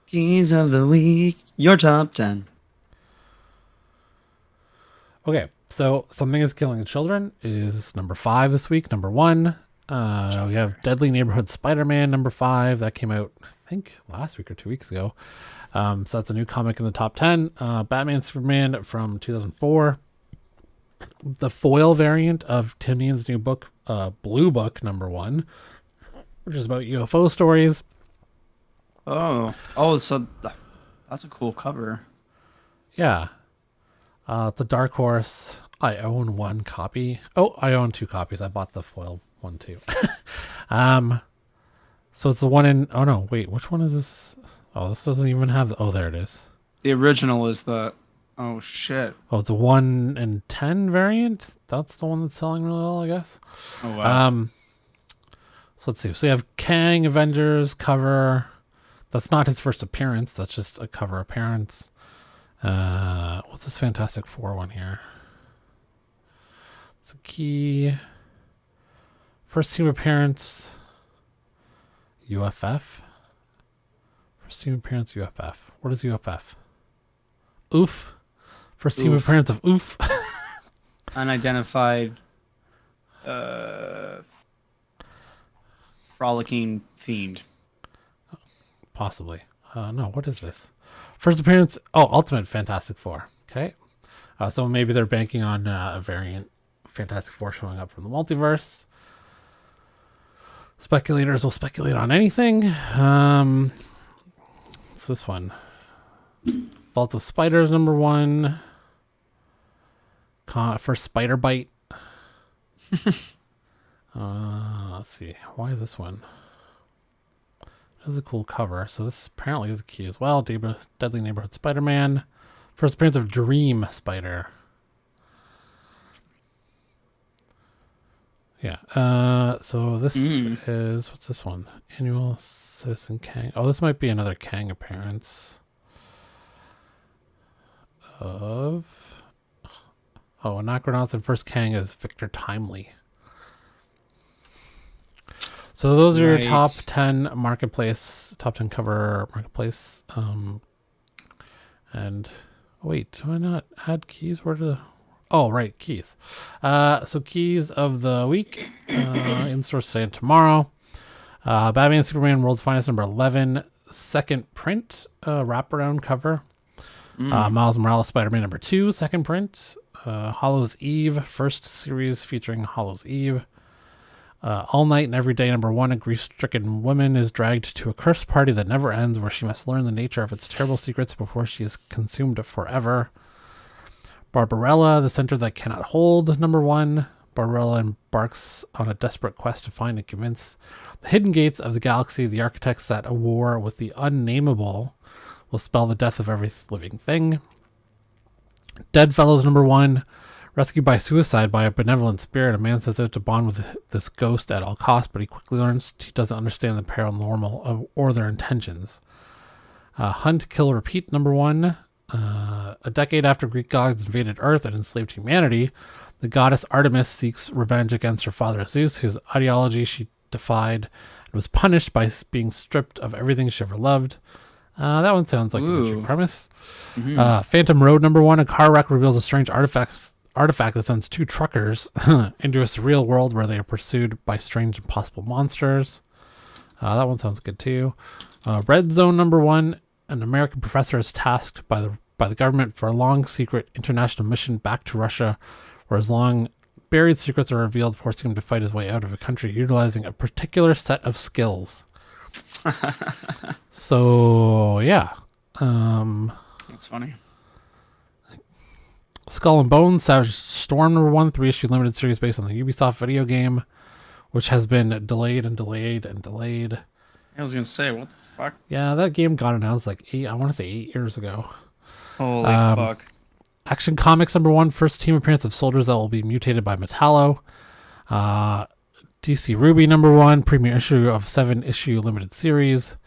Speaker 2: Keys of the Week. Your top 10.
Speaker 1: Okay, so Something is Killing the Children is number 5 this week. Number 1, we have Deadly Neighborhood Spider-Man, number 5. That came out, I think, last week or 2 weeks ago. So that's a new comic in the top 10. Batman Superman from 2004. The foil variant of Tinian's new book, Blue Book, number 1, which is about UFO stories.
Speaker 2: So that's a cool cover.
Speaker 1: Yeah. It's a Dark Horse. I own 1 copy. Oh, I own 2 copies. I bought the foil one too. So it's the one in. Oh no, wait. Which one is this? Oh, this doesn't even have. Oh, there it is. The
Speaker 2: original is the. Oh shit.
Speaker 1: Oh, it's a 1 in 10 variant. That's the one that's selling really well, I guess.
Speaker 2: Oh wow.
Speaker 1: So let's see. So you have Kang Avengers cover. That's not his first appearance. That's just a cover appearance. What's this Fantastic Four one here? It's a key. First team appearance. UFF. First team appearance UFF. What is UFF? Oof. First team appearance of Oof.
Speaker 2: Unidentified frolicking fiend.
Speaker 1: Possibly. No, what is this? First appearance. Oh, Ultimate Fantastic Four. Okay. So maybe they're banking on a variant Fantastic Four showing up from the multiverse. Speculators will speculate on anything. What's this one? Vault of Spiders, number 1. First Spider Bite. Let's see. Why is this one? This is a cool cover. So this apparently is a key as well. Deadly Neighborhood Spider-Man. First appearance of Dream Spider. Yeah. So this is, what's this one? Annual Citizen Kang. Oh, this might be another Kang appearance. Oh, Anachronauts and first Kang is Victor Timely. So those are your top 10 Marketplace, top 10 cover Marketplace. And wait, do I not add keys? Oh, right, keys. So keys of the week, in store today and tomorrow. Batman Superman World's Finest number 11, second print, wraparound cover. Miles Morales Spider-Man number 2, second print. Hallows Eve, first series featuring Hallows Eve. All Night and Every Day number 1, a grief-stricken woman is dragged to a cursed party that never ends, where she must learn the nature of its terrible secrets before she is consumed forever. Barbarella, The Center That Cannot Hold, number 1. Barbarella embarks on a desperate quest to find and convince the hidden gates of the galaxy, the architects, that a war with the unnameable will spell the death of every living thing. Deadfellows #1. Rescued by suicide by a benevolent spirit, a man sets out to bond with this ghost at all costs, but he quickly learns he doesn't understand the paranormal or their intentions. Hunt, Kill, Repeat #1. A decade after Greek gods invaded Earth and enslaved humanity, the goddess Artemis seeks revenge against her father Zeus, whose ideology she defied and was punished by being stripped of everything she ever loved. That one sounds like an interesting premise. Phantom Road #1. A car wreck reveals a strange artifact that sends two truckers into a surreal world where they are pursued by strange impossible monsters. That one sounds good too. Red Zone #1. An American professor is tasked by the government for a long secret international mission back to Russia, where his long buried secrets are revealed, forcing him to fight his way out of a country utilizing a particular set of skills. So yeah,
Speaker 2: that's funny.
Speaker 1: Skull and Bones, Savage Storm #1, 3-issue limited series based on the Ubisoft video game, which has been delayed and delayed and delayed.
Speaker 2: I was gonna say, what the fuck?
Speaker 1: Yeah, that game got announced like 8 years ago.
Speaker 2: Holy fuck.
Speaker 1: Action Comics #1, first team appearance of soldiers that will be mutated by Metallo. DC Ruby #1, premiere issue of 7-issue limited series.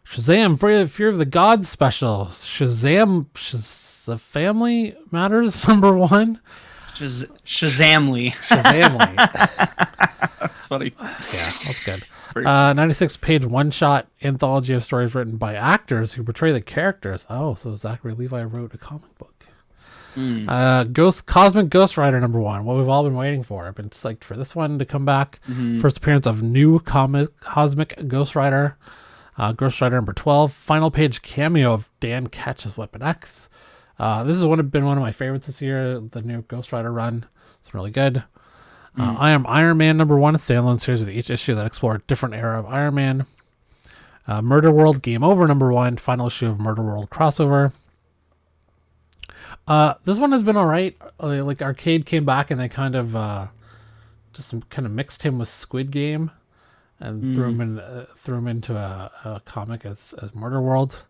Speaker 1: Shazam! Fear of the Gods special. Shazam! The Family Matters #1.
Speaker 2: Shazamly. That's funny.
Speaker 1: Yeah, that's good. 96-page one-shot anthology of stories written by actors who portray the characters. Oh, so Zachary Levi wrote a comic book. Cosmic Ghost Rider #1, what we've all been waiting for. I've been psyched for this one to come back. First appearance of new Cosmic Ghost Rider. Ghost Rider #12, final page cameo of Dan Ketch as Weapon X. This has been one of my favorites this year, the new Ghost Rider run. It's really good. I Am Iron Man #1, a standalone series with each issue that explore a different era of Iron Man. Murder World Game Over #1, final issue of Murder World crossover. This one has been alright. Like Arcade came back and they kind of mixed him with Squid Game and threw him into a comic as Murder World.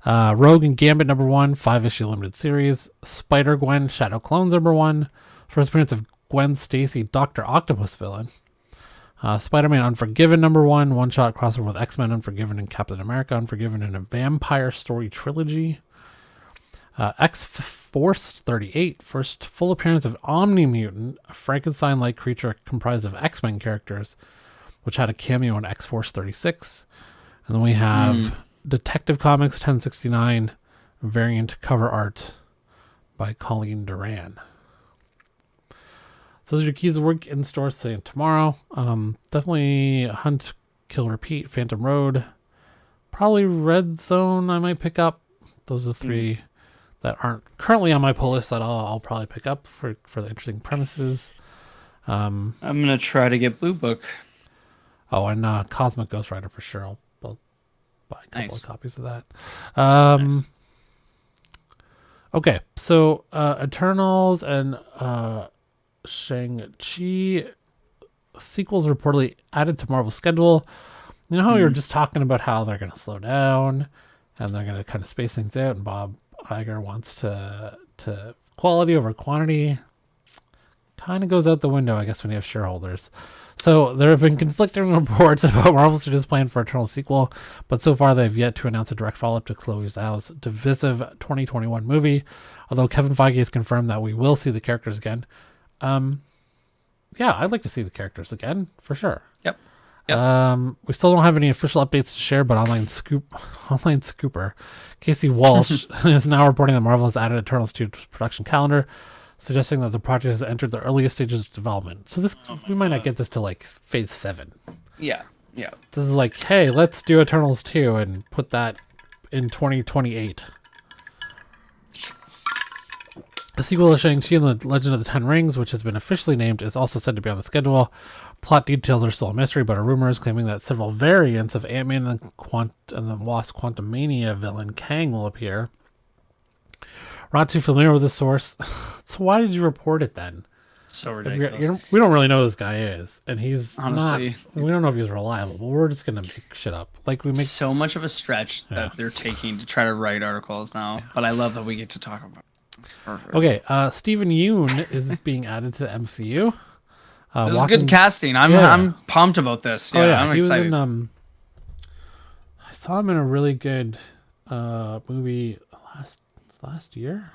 Speaker 1: Rogue and Gambit #1, 5-issue limited series. Spider-Gwen Shadow Clones #1, first appearance of Gwen Stacy, Dr. Octopus villain. Spider-Man Unforgiven #1, one-shot crossover with X-Men Unforgiven and Captain America Unforgiven in a vampire story trilogy. X-Force 38, first full appearance of Omni-Mutant, a Frankenstein-like creature comprised of X-Men characters, which had a cameo in X-Force 36. And then we have Detective Comics 1069, variant cover art by Colleen Duran. So those are your keys to work in stores today and tomorrow. Definitely Hunt, Kill, Repeat, Phantom Road. Probably Red Zone I might pick up. Those are three that aren't currently on my pull list that I'll probably pick up for the interesting premises.
Speaker 2: I'm going to try to get Blue Book.
Speaker 1: Oh, and Cosmic Ghost Rider for sure. I'll buy a couple of copies of that.
Speaker 2: Nice.
Speaker 1: Okay, so Eternals and Shang-Chi sequels reportedly added to Marvel's schedule. You know how we were just talking about how they're going to slow down and they're going to kind of space things out, and Bob Iger wants to quality over quantity. Kind of goes out the window, I guess, when you have shareholders. So there have been conflicting reports about Marvel Studios' plan for Eternal sequel, but so far they've yet to announce a direct follow-up to Chloe Zhao's divisive 2021 movie, although Kevin Feige has confirmed that we will see the characters again. Yeah, I'd like to see the characters again, for sure.
Speaker 2: Yep.
Speaker 1: We still don't have any official updates to share, but online scooper Casey Walsh is now reporting that Marvel has added Eternals to its production calendar, suggesting that the project has entered the earliest stages of development. So we might not get this to like phase 7.
Speaker 2: Yeah.
Speaker 1: This is like, hey, let's do Eternals 2 and put that in 2028. The sequel to Shang-Chi and the Legend of the Ten Rings, which has been officially named, is also said to be on the schedule. Plot details are still a mystery, but a rumor is claiming that several variants of Antman and the Wasp Quantumania villain Kang will appear. We're not too familiar with this source, so why did you report it then?
Speaker 2: So
Speaker 1: If
Speaker 2: ridiculous.
Speaker 1: we don't really know who this guy is, and he's
Speaker 2: Honestly.
Speaker 1: not. We don't know if he's reliable, but we're just gonna make shit up. Like we make.
Speaker 2: So much of a stretch that they're taking to try to write articles now. But I love that we get to talk about it. It's perfect.
Speaker 1: Okay, Stephen Yeun is being added to the MCU.
Speaker 2: This is good casting. I'm pumped about this. Yeah, I'm excited.
Speaker 1: He was in, I saw him in a really good movie last year.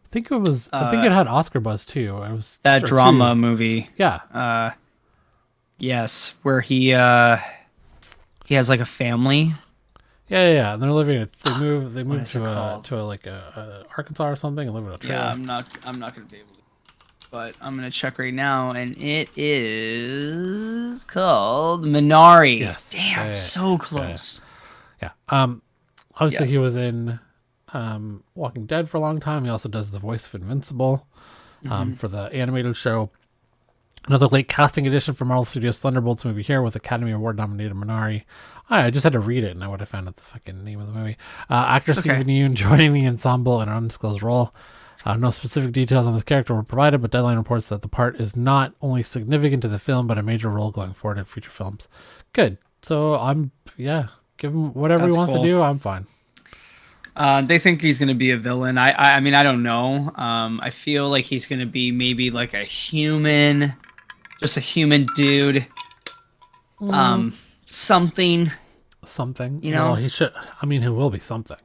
Speaker 1: I think it was. I think it had Oscar buzz too. It was
Speaker 2: that drama movie.
Speaker 1: Yeah.
Speaker 2: Yes, where he has like a family.
Speaker 1: Yeah. And they're living. They moved to Arkansas or something and live in a trailer.
Speaker 2: Yeah, I'm not gonna be able to. But I'm gonna check right now, and it is called Minari.
Speaker 1: Yes.
Speaker 2: Damn, so close.
Speaker 1: Yeah. Obviously he was in Walking Dead for a long time. He also does the voice of Invincible for the animated show. Another late casting edition for Marvel Studios' Thunderbolts movie here with Academy Award nominated Minari. I just had to read it and I would have found out the fucking name of the movie. Actor Stephen Yeun joining the ensemble in an undisclosed role. No specific details on this character were provided, but Deadline reports that the part is not only significant to the film, but a major role going forward in future films. Good. So give him whatever he wants to do. I'm fine.
Speaker 2: They think he's going to be a villain. I mean, I don't know. I feel like he's going to be maybe like a human, just a human dude. Something.
Speaker 1: You know, well, he should. I mean, he will be something.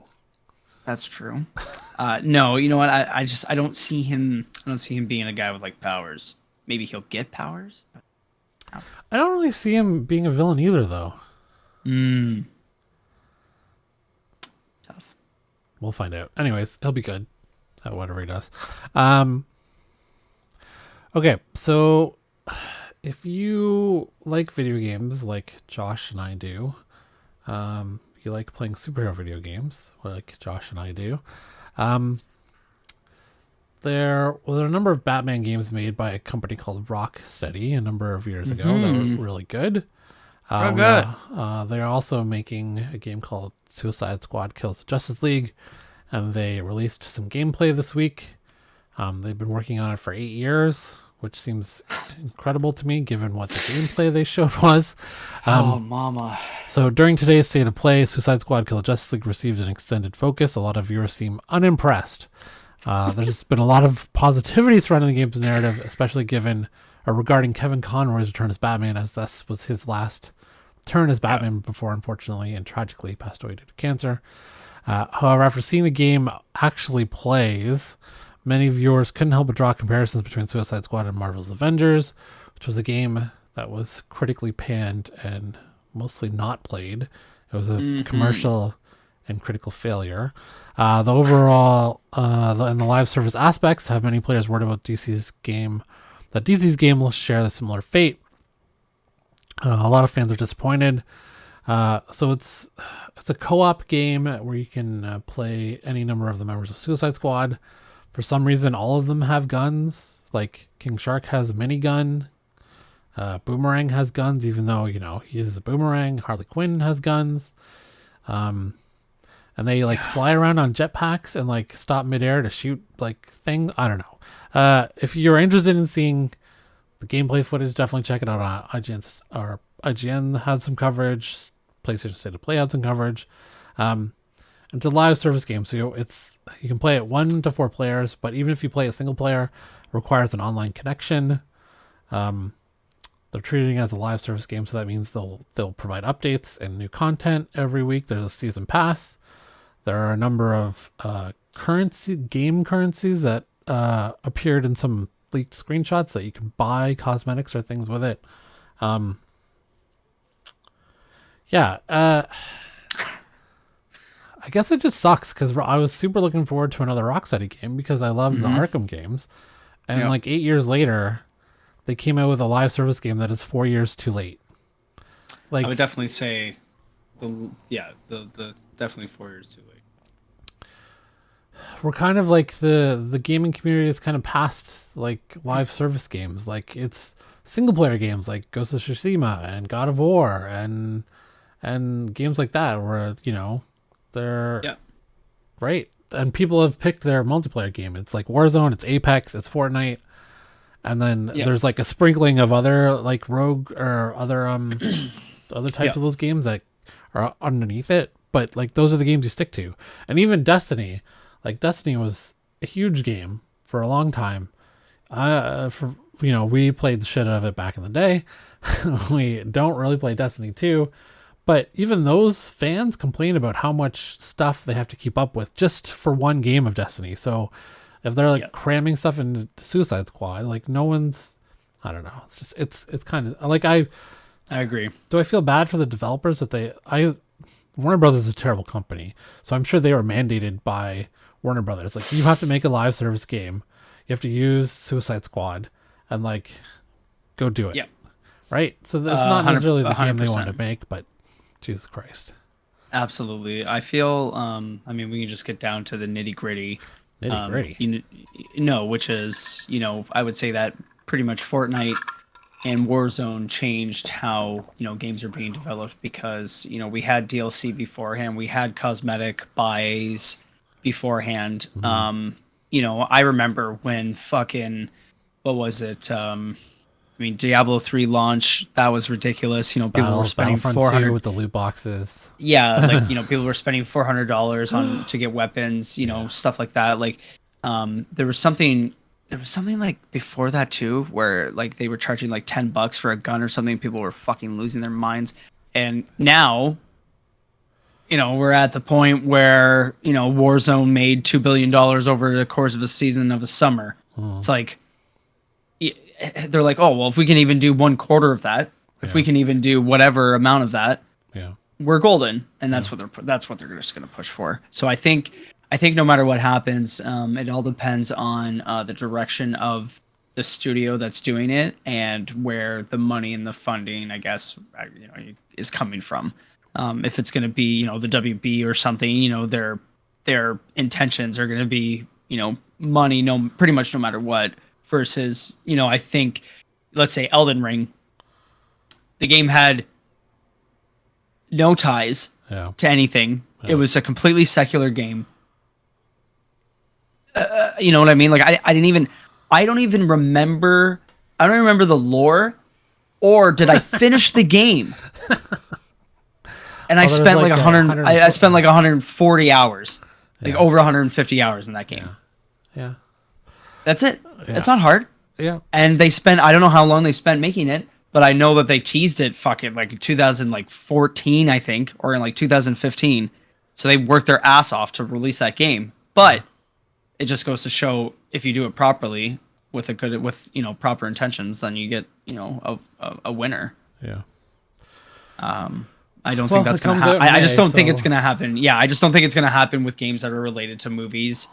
Speaker 2: That's true. No, you know what? I don't see him. I don't see him being a guy with like powers. Maybe he'll get powers. But no.
Speaker 1: I don't really see him being a villain either, though.
Speaker 2: Tough.
Speaker 1: We'll find out. Anyways, he'll be good at whatever he does. Okay, so if you like video games like Josh and I do, you like playing superhero video games like Josh and I do, there were a number of Batman games made by a company called Rocksteady a number of years ago that were really good. They're also making a game called Suicide Squad Kills the Justice League, and they released some gameplay this week. They've been working on it for 8 years, which seems incredible to me given what the gameplay they showed was.
Speaker 2: Mama.
Speaker 1: So during today's State of Play, Suicide Squad Kill the Justice League received an extended focus. A lot of viewers seem unimpressed. There's been a lot of positivity surrounding the game's narrative, especially regarding Kevin Conroy's return as Batman, as this was his last turn as Batman before, unfortunately and tragically, passed away due to cancer. However, after seeing the game actually plays, many viewers couldn't help but draw comparisons between Suicide Squad and Marvel's Avengers, which was a game that was critically panned and mostly not played. It was a commercial and critical failure. The overall and the live service aspects have many players worried about DC's game will share the similar fate. A lot of fans are disappointed. So it's a co-op game where you can play any number of the members of Suicide Squad. For some reason, all of them have guns. Like King Shark has a minigun. Boomerang has guns, even though, he uses a boomerang. Harley Quinn has guns. And they fly around on jetpacks and stop midair to shoot things. I don't know. If you're interested in seeing the gameplay footage, definitely check it out on IGN has some coverage. PlayStation State of Play had some coverage. It's a live service game, so you can play it 1 to 4 players, but even if you play a single player, it requires an online connection. They're treating it as a live service game, so that means they'll provide updates and new content every week. There's a season pass. There are a number of game currencies that appeared in some leaked screenshots that you can buy cosmetics or things with it. I guess it just sucks because I was super looking forward to another Rocksteady game because I love the Arkham games. And 8 years later, they came out with a live service game that is 4 years too late.
Speaker 2: I would definitely say, the definitely 4 years too late.
Speaker 1: We're kind of the gaming community is kind of past live service games. It's single player games like Ghost of Tsushima and God of War and games like that where they're right, and people have picked their multiplayer game. It's like Warzone, it's Apex, it's Fortnite. and then there's like a sprinkling of other like rogue or other other types of those games that are underneath it. But like those are the games you stick to. And even Destiny, like Destiny was a huge game for a long time. We played the shit out of it back in the day. We don't really play Destiny 2, but even those fans complain about how much stuff they have to keep up with just for one game of Destiny. So if they're like cramming stuff into Suicide Squad, like no one's, I don't know. It's just, it's kind of like, I
Speaker 2: agree.
Speaker 1: Do I feel bad for the developers that Warner Brothers is a terrible company. So I'm sure they were mandated by Warner Brothers. Like, you have to make a live service game. You have to use Suicide Squad and like go do it.
Speaker 2: Yeah.
Speaker 1: Right. So that's not necessarily the game they
Speaker 2: 100%.
Speaker 1: want to make, but Jesus Christ.
Speaker 2: Absolutely. I feel, I mean, we can just get down to the nitty gritty. Which is, I would say that pretty much Fortnite and Warzone changed how, games are being developed because, we had DLC beforehand. We had cosmetic buys beforehand. I remember when fucking, what was it? Diablo 3 launch, that was ridiculous. People were spending $400
Speaker 1: with the loot boxes.
Speaker 2: Yeah, like, people were spending $400 on to get weapons, stuff like that. Like, there was something like before that too, where like they were charging like $10 for a gun or something. People were fucking losing their minds. And now, we're at the point where, Warzone made $2 billion over the course of a season of a summer. It's like, they're like, oh, well, if we can even do 1/4 of that, if we can even do whatever amount of that, we're golden. And that's what they're just going to push for. So I think no matter what happens, it all depends on the direction of the studio that's doing it and where the money and the funding, I guess, is coming from. If it's going to be, the WB or something, their intentions are going to be, money, pretty much no matter what. Versus, I think, let's say Elden Ring, the game had no ties to anything. It was a completely secular game. You know what I mean? Like I don't even remember the lore, or did I finish the game? And I spent like 100. I spent like 140 hours, like over 150 hours in that game.
Speaker 1: Yeah.
Speaker 2: That's it. Yeah. It's not hard.
Speaker 1: Yeah.
Speaker 2: And they spent, I don't know how long they spent making it, but I know that they teased it fucking like in 2014, I think, or in like 2015. So they worked their ass off to release that game. But it just goes to show, if you do it properly with proper intentions, then you get, a winner.
Speaker 1: Yeah.
Speaker 2: I don't think that's going to happen. I just don't think it's going to happen. Yeah, I just don't think it's going to happen with games that are related to movies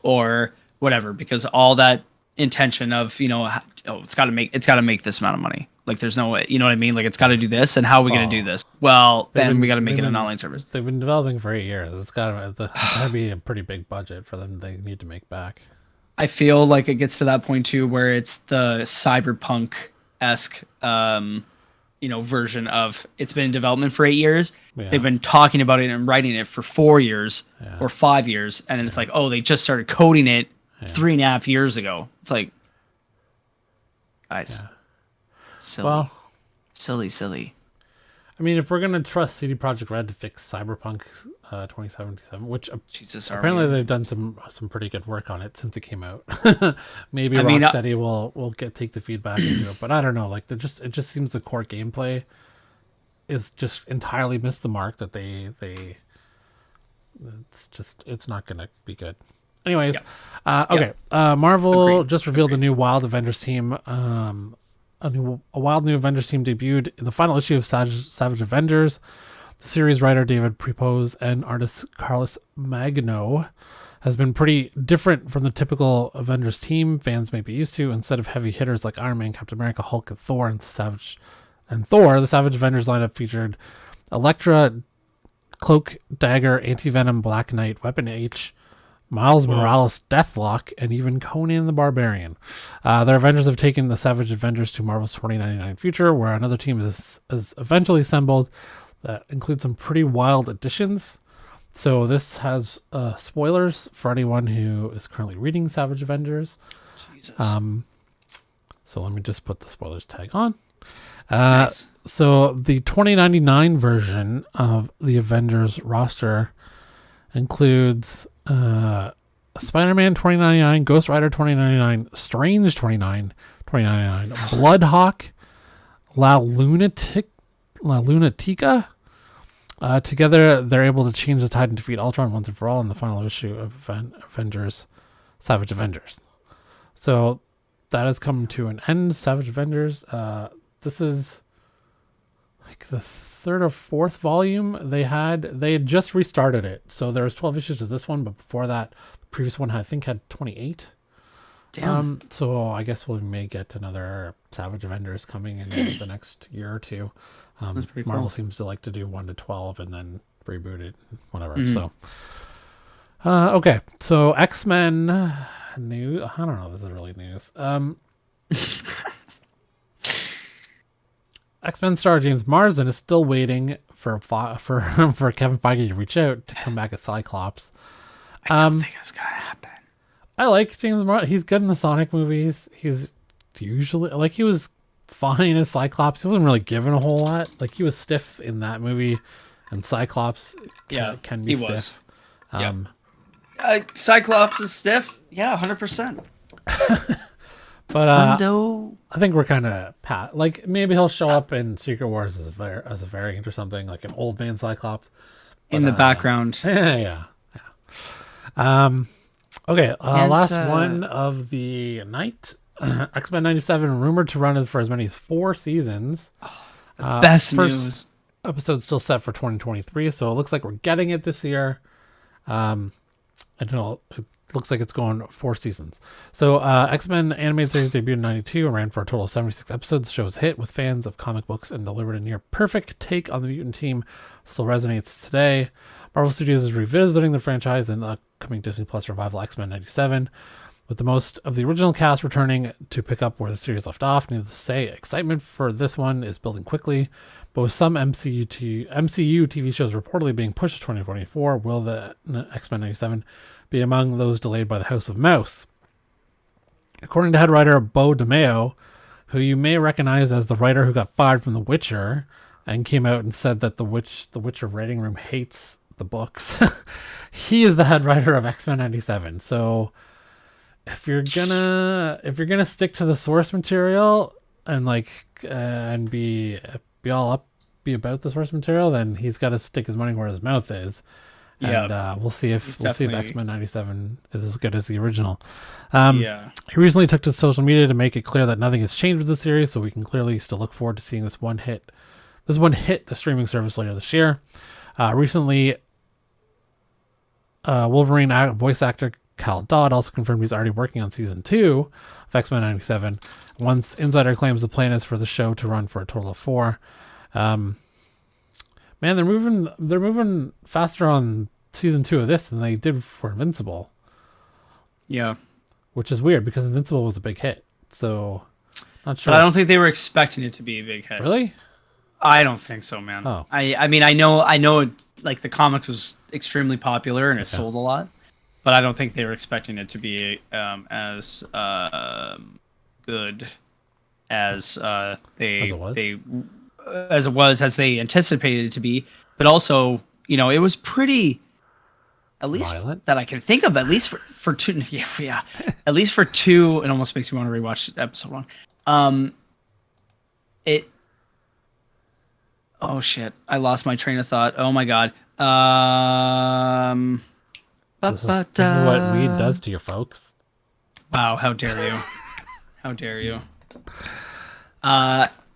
Speaker 2: or whatever, because all that intention of, it's got to make this amount of money. Like there's no way, you know what I mean? Like it's got to do this, and how are we going to do this? Well, then we got to make it an online service.
Speaker 1: They've been developing for 8 years. It's got to be a pretty big budget for them. They need to make back.
Speaker 2: I feel like it gets to that point too, where it's the cyberpunk-esque, version of, it's been in development for 8 years. Yeah. They've been talking about it and writing it for 4 years or 5 years. And then it's like, oh, they just started coding it 3.5 years ago. It's like, guys, silly.
Speaker 1: I mean, if we're going to trust CD Projekt Red to fix Cyberpunk 2077, which apparently they've done some pretty good work on it since it came out. Maybe Rocksteady will take the feedback and do it, but I don't know. Like it just seems the core gameplay is just entirely missed the mark. That it's not going to be good. Anyways, okay. Marvel just revealed a new Wild Avengers team. A wild new Avengers team debuted in the final issue of Savage Avengers. The series writer David Prepose and artist Carlos Magno has been pretty different from the typical Avengers team fans may be used to. Instead of heavy hitters like Iron Man, Captain America, Hulk, and Thor, the Savage Avengers lineup featured Elektra, Cloak, Dagger, Anti-Venom, Black Knight, Weapon H, Miles Morales, Deathlock, and even Conan the Barbarian. Their Avengers have taken the Savage Avengers to Marvel's 2099 future, where another team is eventually assembled that includes some pretty wild additions. So this has spoilers for anyone who is currently reading Savage Avengers.
Speaker 2: Jesus.
Speaker 1: So let me just put the spoilers tag on.
Speaker 2: Nice.
Speaker 1: So the 2099 version of the Avengers roster includes Spider-Man 2099, Ghost Rider 2099, Strange 2099, Bloodhawk, La Lunatica. Together, they're able to change the tide and defeat Ultron once and for all in the final issue of Avengers, Savage Avengers. So that has come to an end. Savage Avengers. This is like the third or fourth volume they had just restarted it. So there was 12 issues of this one, but before that, the previous one I think had 28.
Speaker 2: Damn.
Speaker 1: So I guess we may get another Savage Avengers coming in the next year or two.
Speaker 2: That's pretty
Speaker 1: Marvel
Speaker 2: cool.
Speaker 1: seems to like to do 1 to 12 and then reboot it, whatever. So, okay. So X-Men news. I don't know if this is really news. X-Men star James Marsden is still waiting for Kevin Feige to reach out to come back as Cyclops.
Speaker 2: I don't think it's gonna happen.
Speaker 1: I like James Marsden. He's good in the Sonic movies. He's usually like he was fine as Cyclops. He wasn't really given a whole lot. Like he was stiff in that movie, and Cyclops can be stiff.
Speaker 2: Cyclops is stiff. Yeah, 100%.
Speaker 1: But I think we're kind of like maybe he'll show up in Secret Wars as a variant or something, like an old man Cyclops
Speaker 2: In the background.
Speaker 1: Yeah. Okay. Last one of the night. X-Men 97 rumored to run for as many as 4 seasons.
Speaker 2: Best
Speaker 1: first
Speaker 2: news.
Speaker 1: Episode's still set for 2023, so it looks like we're getting it this year. I don't know. It looks like it's going 4 seasons. So X-Men animated series debuted in 92 and ran for a total of 76 episodes. The show's hit with fans of comic books and delivered a near perfect take on the mutant team. Still resonates today. Marvel Studios is revisiting the franchise in the upcoming Disney Plus revival X-Men 97, with the most of the original cast returning to pick up where the series left off. Needless to say, excitement for this one is building quickly, but with some MCU TV shows reportedly being pushed to 2024, will the X-Men 97 be among those delayed by the House of Mouse? According to head writer Beau DeMayo, who you may recognize as the writer who got fired from The Witcher and came out and said that the Witcher writing room hates the books, he is the head writer of X-Men 97. So if you're gonna stick to the source material and and be about the source material, then he's got to stick his money where his mouth is. And we'll see if X-Men 97 is as good as the original. He recently took to social media to make it clear that nothing has changed with the series, so we can clearly still look forward to seeing this one hit the streaming service later this year. Recently, Wolverine voice actor Cal Dodd also confirmed he's already working on season 2 of X-Men 97. Once Insider claims the plan is for the show to run for a total of 4. Man, they're moving faster on season 2 of this than they did for Invincible.
Speaker 2: Yeah.
Speaker 1: Which is weird because Invincible was a big hit. So, not sure.
Speaker 2: But I don't think they were expecting it to be a big hit.
Speaker 1: Really?
Speaker 2: I don't think so, man.
Speaker 1: Oh.
Speaker 2: I mean, I know it, like the comics was extremely popular and it sold a lot, but I don't think they were expecting it to be as good as they anticipated it to be. But also, it was pretty, at least
Speaker 1: violent?
Speaker 2: that I can think of, at least for 2. Yeah, at least for 2. It almost makes me want to rewatch episode 1. Oh shit! I lost my train of thought. Oh my god.
Speaker 1: This is what weed does to you folks.
Speaker 2: Wow! How dare you? How dare you?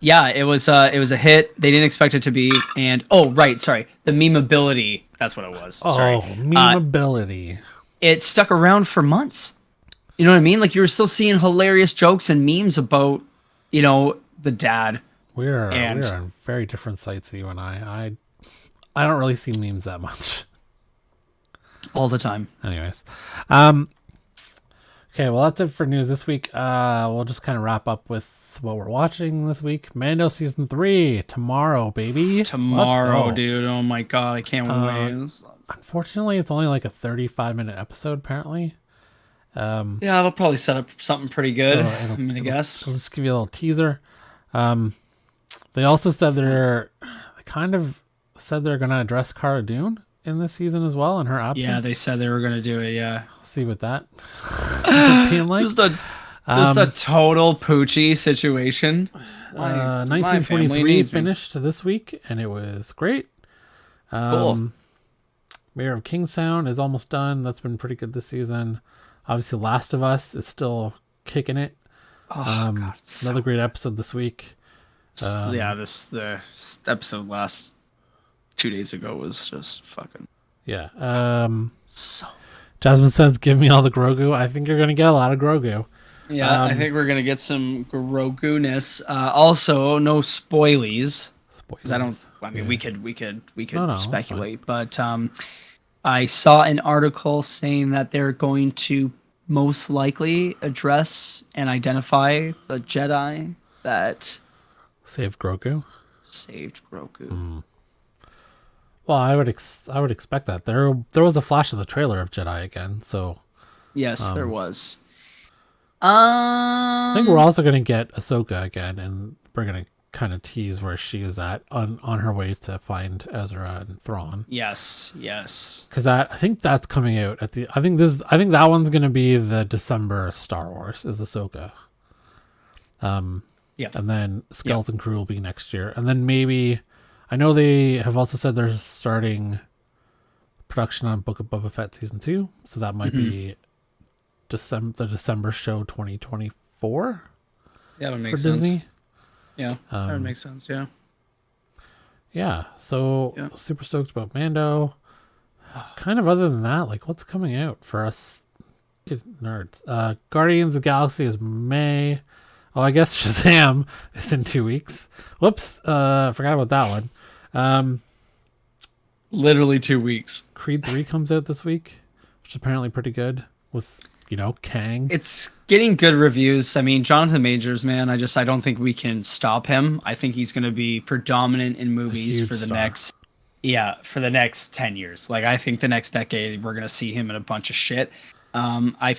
Speaker 2: Yeah, it was a hit. They didn't expect it to be, and the memeability. That's what it was. Sorry.
Speaker 1: Memeability.
Speaker 2: It stuck around for months. You know what I mean? Like you were still seeing hilarious jokes and memes about, the dad.
Speaker 1: We're on very different sites, you and I. I don't really see memes that much.
Speaker 2: All the time.
Speaker 1: Anyways. Okay, well, that's it for news this week. We'll just kind of wrap up with what we're watching this week. Mando Season 3, tomorrow, baby.
Speaker 2: Tomorrow, dude. Oh my god, I can't wait.
Speaker 1: Unfortunately, it's only like a 35-minute episode, apparently.
Speaker 2: Yeah, it'll probably set up something pretty good.
Speaker 1: So
Speaker 2: I'm gonna guess.
Speaker 1: I'll just give you a little teaser. They also said they kind of said they're going to address Cara Dune in this season as well in her absence.
Speaker 2: Yeah, they said they were gonna do it. Yeah,
Speaker 1: See what that ends up being like.
Speaker 2: Just a total Poochie situation. My
Speaker 1: 1923 finished this week, and it was great.
Speaker 2: Cool.
Speaker 1: Mayor of Kingstown is almost done. That's been pretty good this season. Obviously, Last of Us is still kicking it.
Speaker 2: Oh God,
Speaker 1: Another great episode this week.
Speaker 2: the episode last 2 days ago was just fucking
Speaker 1: Yeah.
Speaker 2: so.
Speaker 1: Jasmine says, "Give me all the Grogu." I think you're gonna get a lot of Grogu.
Speaker 2: Yeah, I think we're gonna get some Grogu-ness. Also, no spoilies. Because we could speculate, but I saw an article saying that they're going to most likely address and identify the Jedi that
Speaker 1: Save Grogu.
Speaker 2: saved Grogu.
Speaker 1: Well, I would expect that. There was a flash of the trailer of Jedi again, so
Speaker 2: Yes, there was.
Speaker 1: I think we're also gonna get Ahsoka again, and we're gonna kind of tease where she is at on her way to find Ezra and Thrawn.
Speaker 2: Yes.
Speaker 1: Because I think that's coming out at the. I think that one's gonna be the December Star Wars is Ahsoka.
Speaker 2: Yeah.
Speaker 1: And then Skeleton Crew will be next year, and then maybe I know they have also said they're starting production on Book of Boba Fett season 2, so that might be the December show 2024.
Speaker 2: Yeah, that would make
Speaker 1: for
Speaker 2: sense.
Speaker 1: Disney.
Speaker 2: Yeah, that would make sense. Yeah.
Speaker 1: Yeah, so super stoked about Mando. Kind of other than that, like what's coming out for us nerds? Guardians of the Galaxy is May. Oh, I guess Shazam is in 2 weeks. Whoops, forgot about that one.
Speaker 2: Literally 2 weeks.
Speaker 1: Creed 3 comes out this week, which is apparently pretty good with, Kang.
Speaker 2: It's getting good reviews. I mean, Jonathan Majors, man, I don't think we can stop him. I think he's going to be predominant in movies for the next 10 years. Like, I think the next decade, we're going to see him in a bunch of shit. I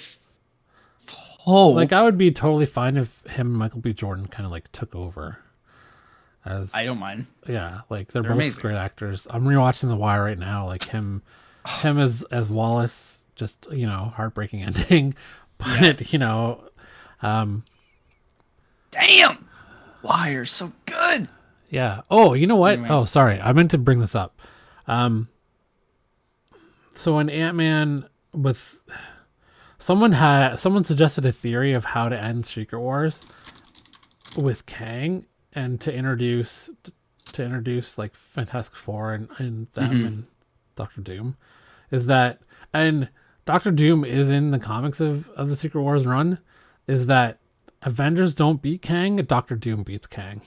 Speaker 1: would be totally fine if him and Michael B. Jordan kind of like took over.
Speaker 2: I don't mind.
Speaker 1: Yeah, like they're both
Speaker 2: amazing.
Speaker 1: great actors. I'm rewatching The Wire right now. Like him as Wallace, just heartbreaking ending, but
Speaker 2: damn, Wire's so good.
Speaker 1: Yeah. Oh, you know what?
Speaker 2: Anyway.
Speaker 1: Oh, sorry, I meant to bring this up. So in Antman, someone suggested a theory of how to end Secret Wars with Kang and to introduce like Fantastic Four and them and Doctor Doom, is that, and Doctor Doom is in the comics of the Secret Wars run, is that Avengers don't beat Kang, Doctor Doom beats Kang.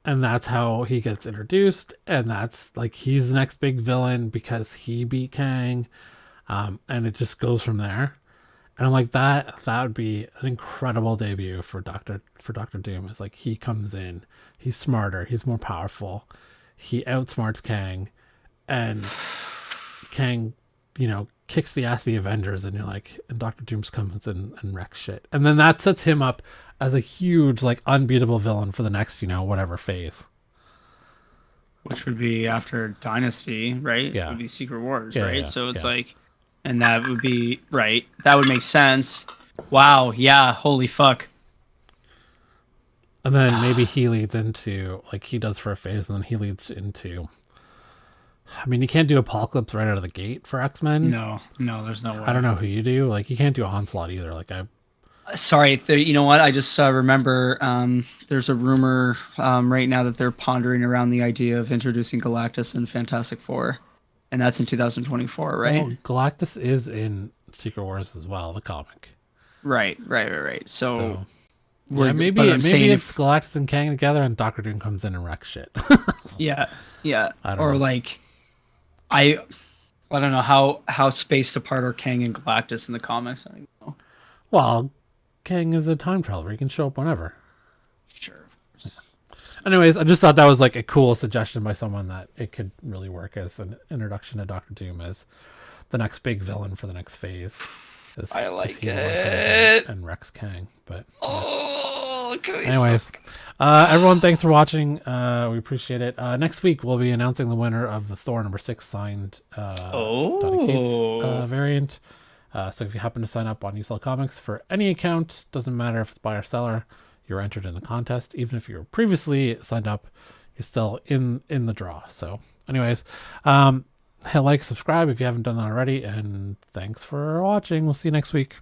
Speaker 1: And that's how he gets introduced, and that's like he's the next big villain because he beat Kang, and it just goes from there. And I'm like, that would be an incredible debut for Doctor Doom. It's like he comes in, he's smarter, he's more powerful, he outsmarts Kang, and Kang, kicks the ass of the Avengers, and you're like, and Doctor Doom comes in and wrecks shit, and then that sets him up as a huge, like, unbeatable villain for the next, whatever phase.
Speaker 2: Which would be after Dynasty, right?
Speaker 1: Yeah.
Speaker 2: It would be Secret Wars,
Speaker 1: Yeah,
Speaker 2: right?
Speaker 1: yeah,
Speaker 2: So it's
Speaker 1: yeah.
Speaker 2: like, and that would be, right? That would make sense. Wow, yeah, holy fuck.
Speaker 1: And then maybe he leads into, like he does for a phase, and then he leads into, I mean, you can't do Apocalypse right out of the gate for X-Men.
Speaker 2: No, there's no way.
Speaker 1: I don't know who you do. Like, you can't do Onslaught either. Like,
Speaker 2: Sorry, you know what? I just remember there's a rumor right now that they're pondering around the idea of introducing Galactus in Fantastic Four, and that's in 2024, right?
Speaker 1: Oh, Galactus is in Secret Wars as well, the comic.
Speaker 2: Right. So
Speaker 1: yeah, maybe it's Galactus and Kang together, and Doctor Doom comes in and wrecks shit.
Speaker 2: yeah.
Speaker 1: I don't
Speaker 2: Or
Speaker 1: know.
Speaker 2: like, I don't know how spaced apart are Kang and Galactus in the comics. I don't know.
Speaker 1: Well, Kang is a time traveler. He can show up whenever.
Speaker 2: Sure.
Speaker 1: Anyways, I just thought that was like a cool suggestion by someone that it could really work as an introduction to Doctor Doom as the next big villain for the next phase.
Speaker 2: I like
Speaker 1: it. And Rex Kang. But anyways,
Speaker 2: so
Speaker 1: everyone, thanks for watching. We appreciate it. Next week we'll be announcing the winner of the Thor #6 signed Donny Cates variant. So if you happen to sign up on Usell Comics for any account, doesn't matter if it's buyer or seller, you're entered in the contest. Even if you were previously signed up, you're still in the draw. So anyways, hit like, subscribe if you haven't done that already, and thanks for watching. We'll see you next week.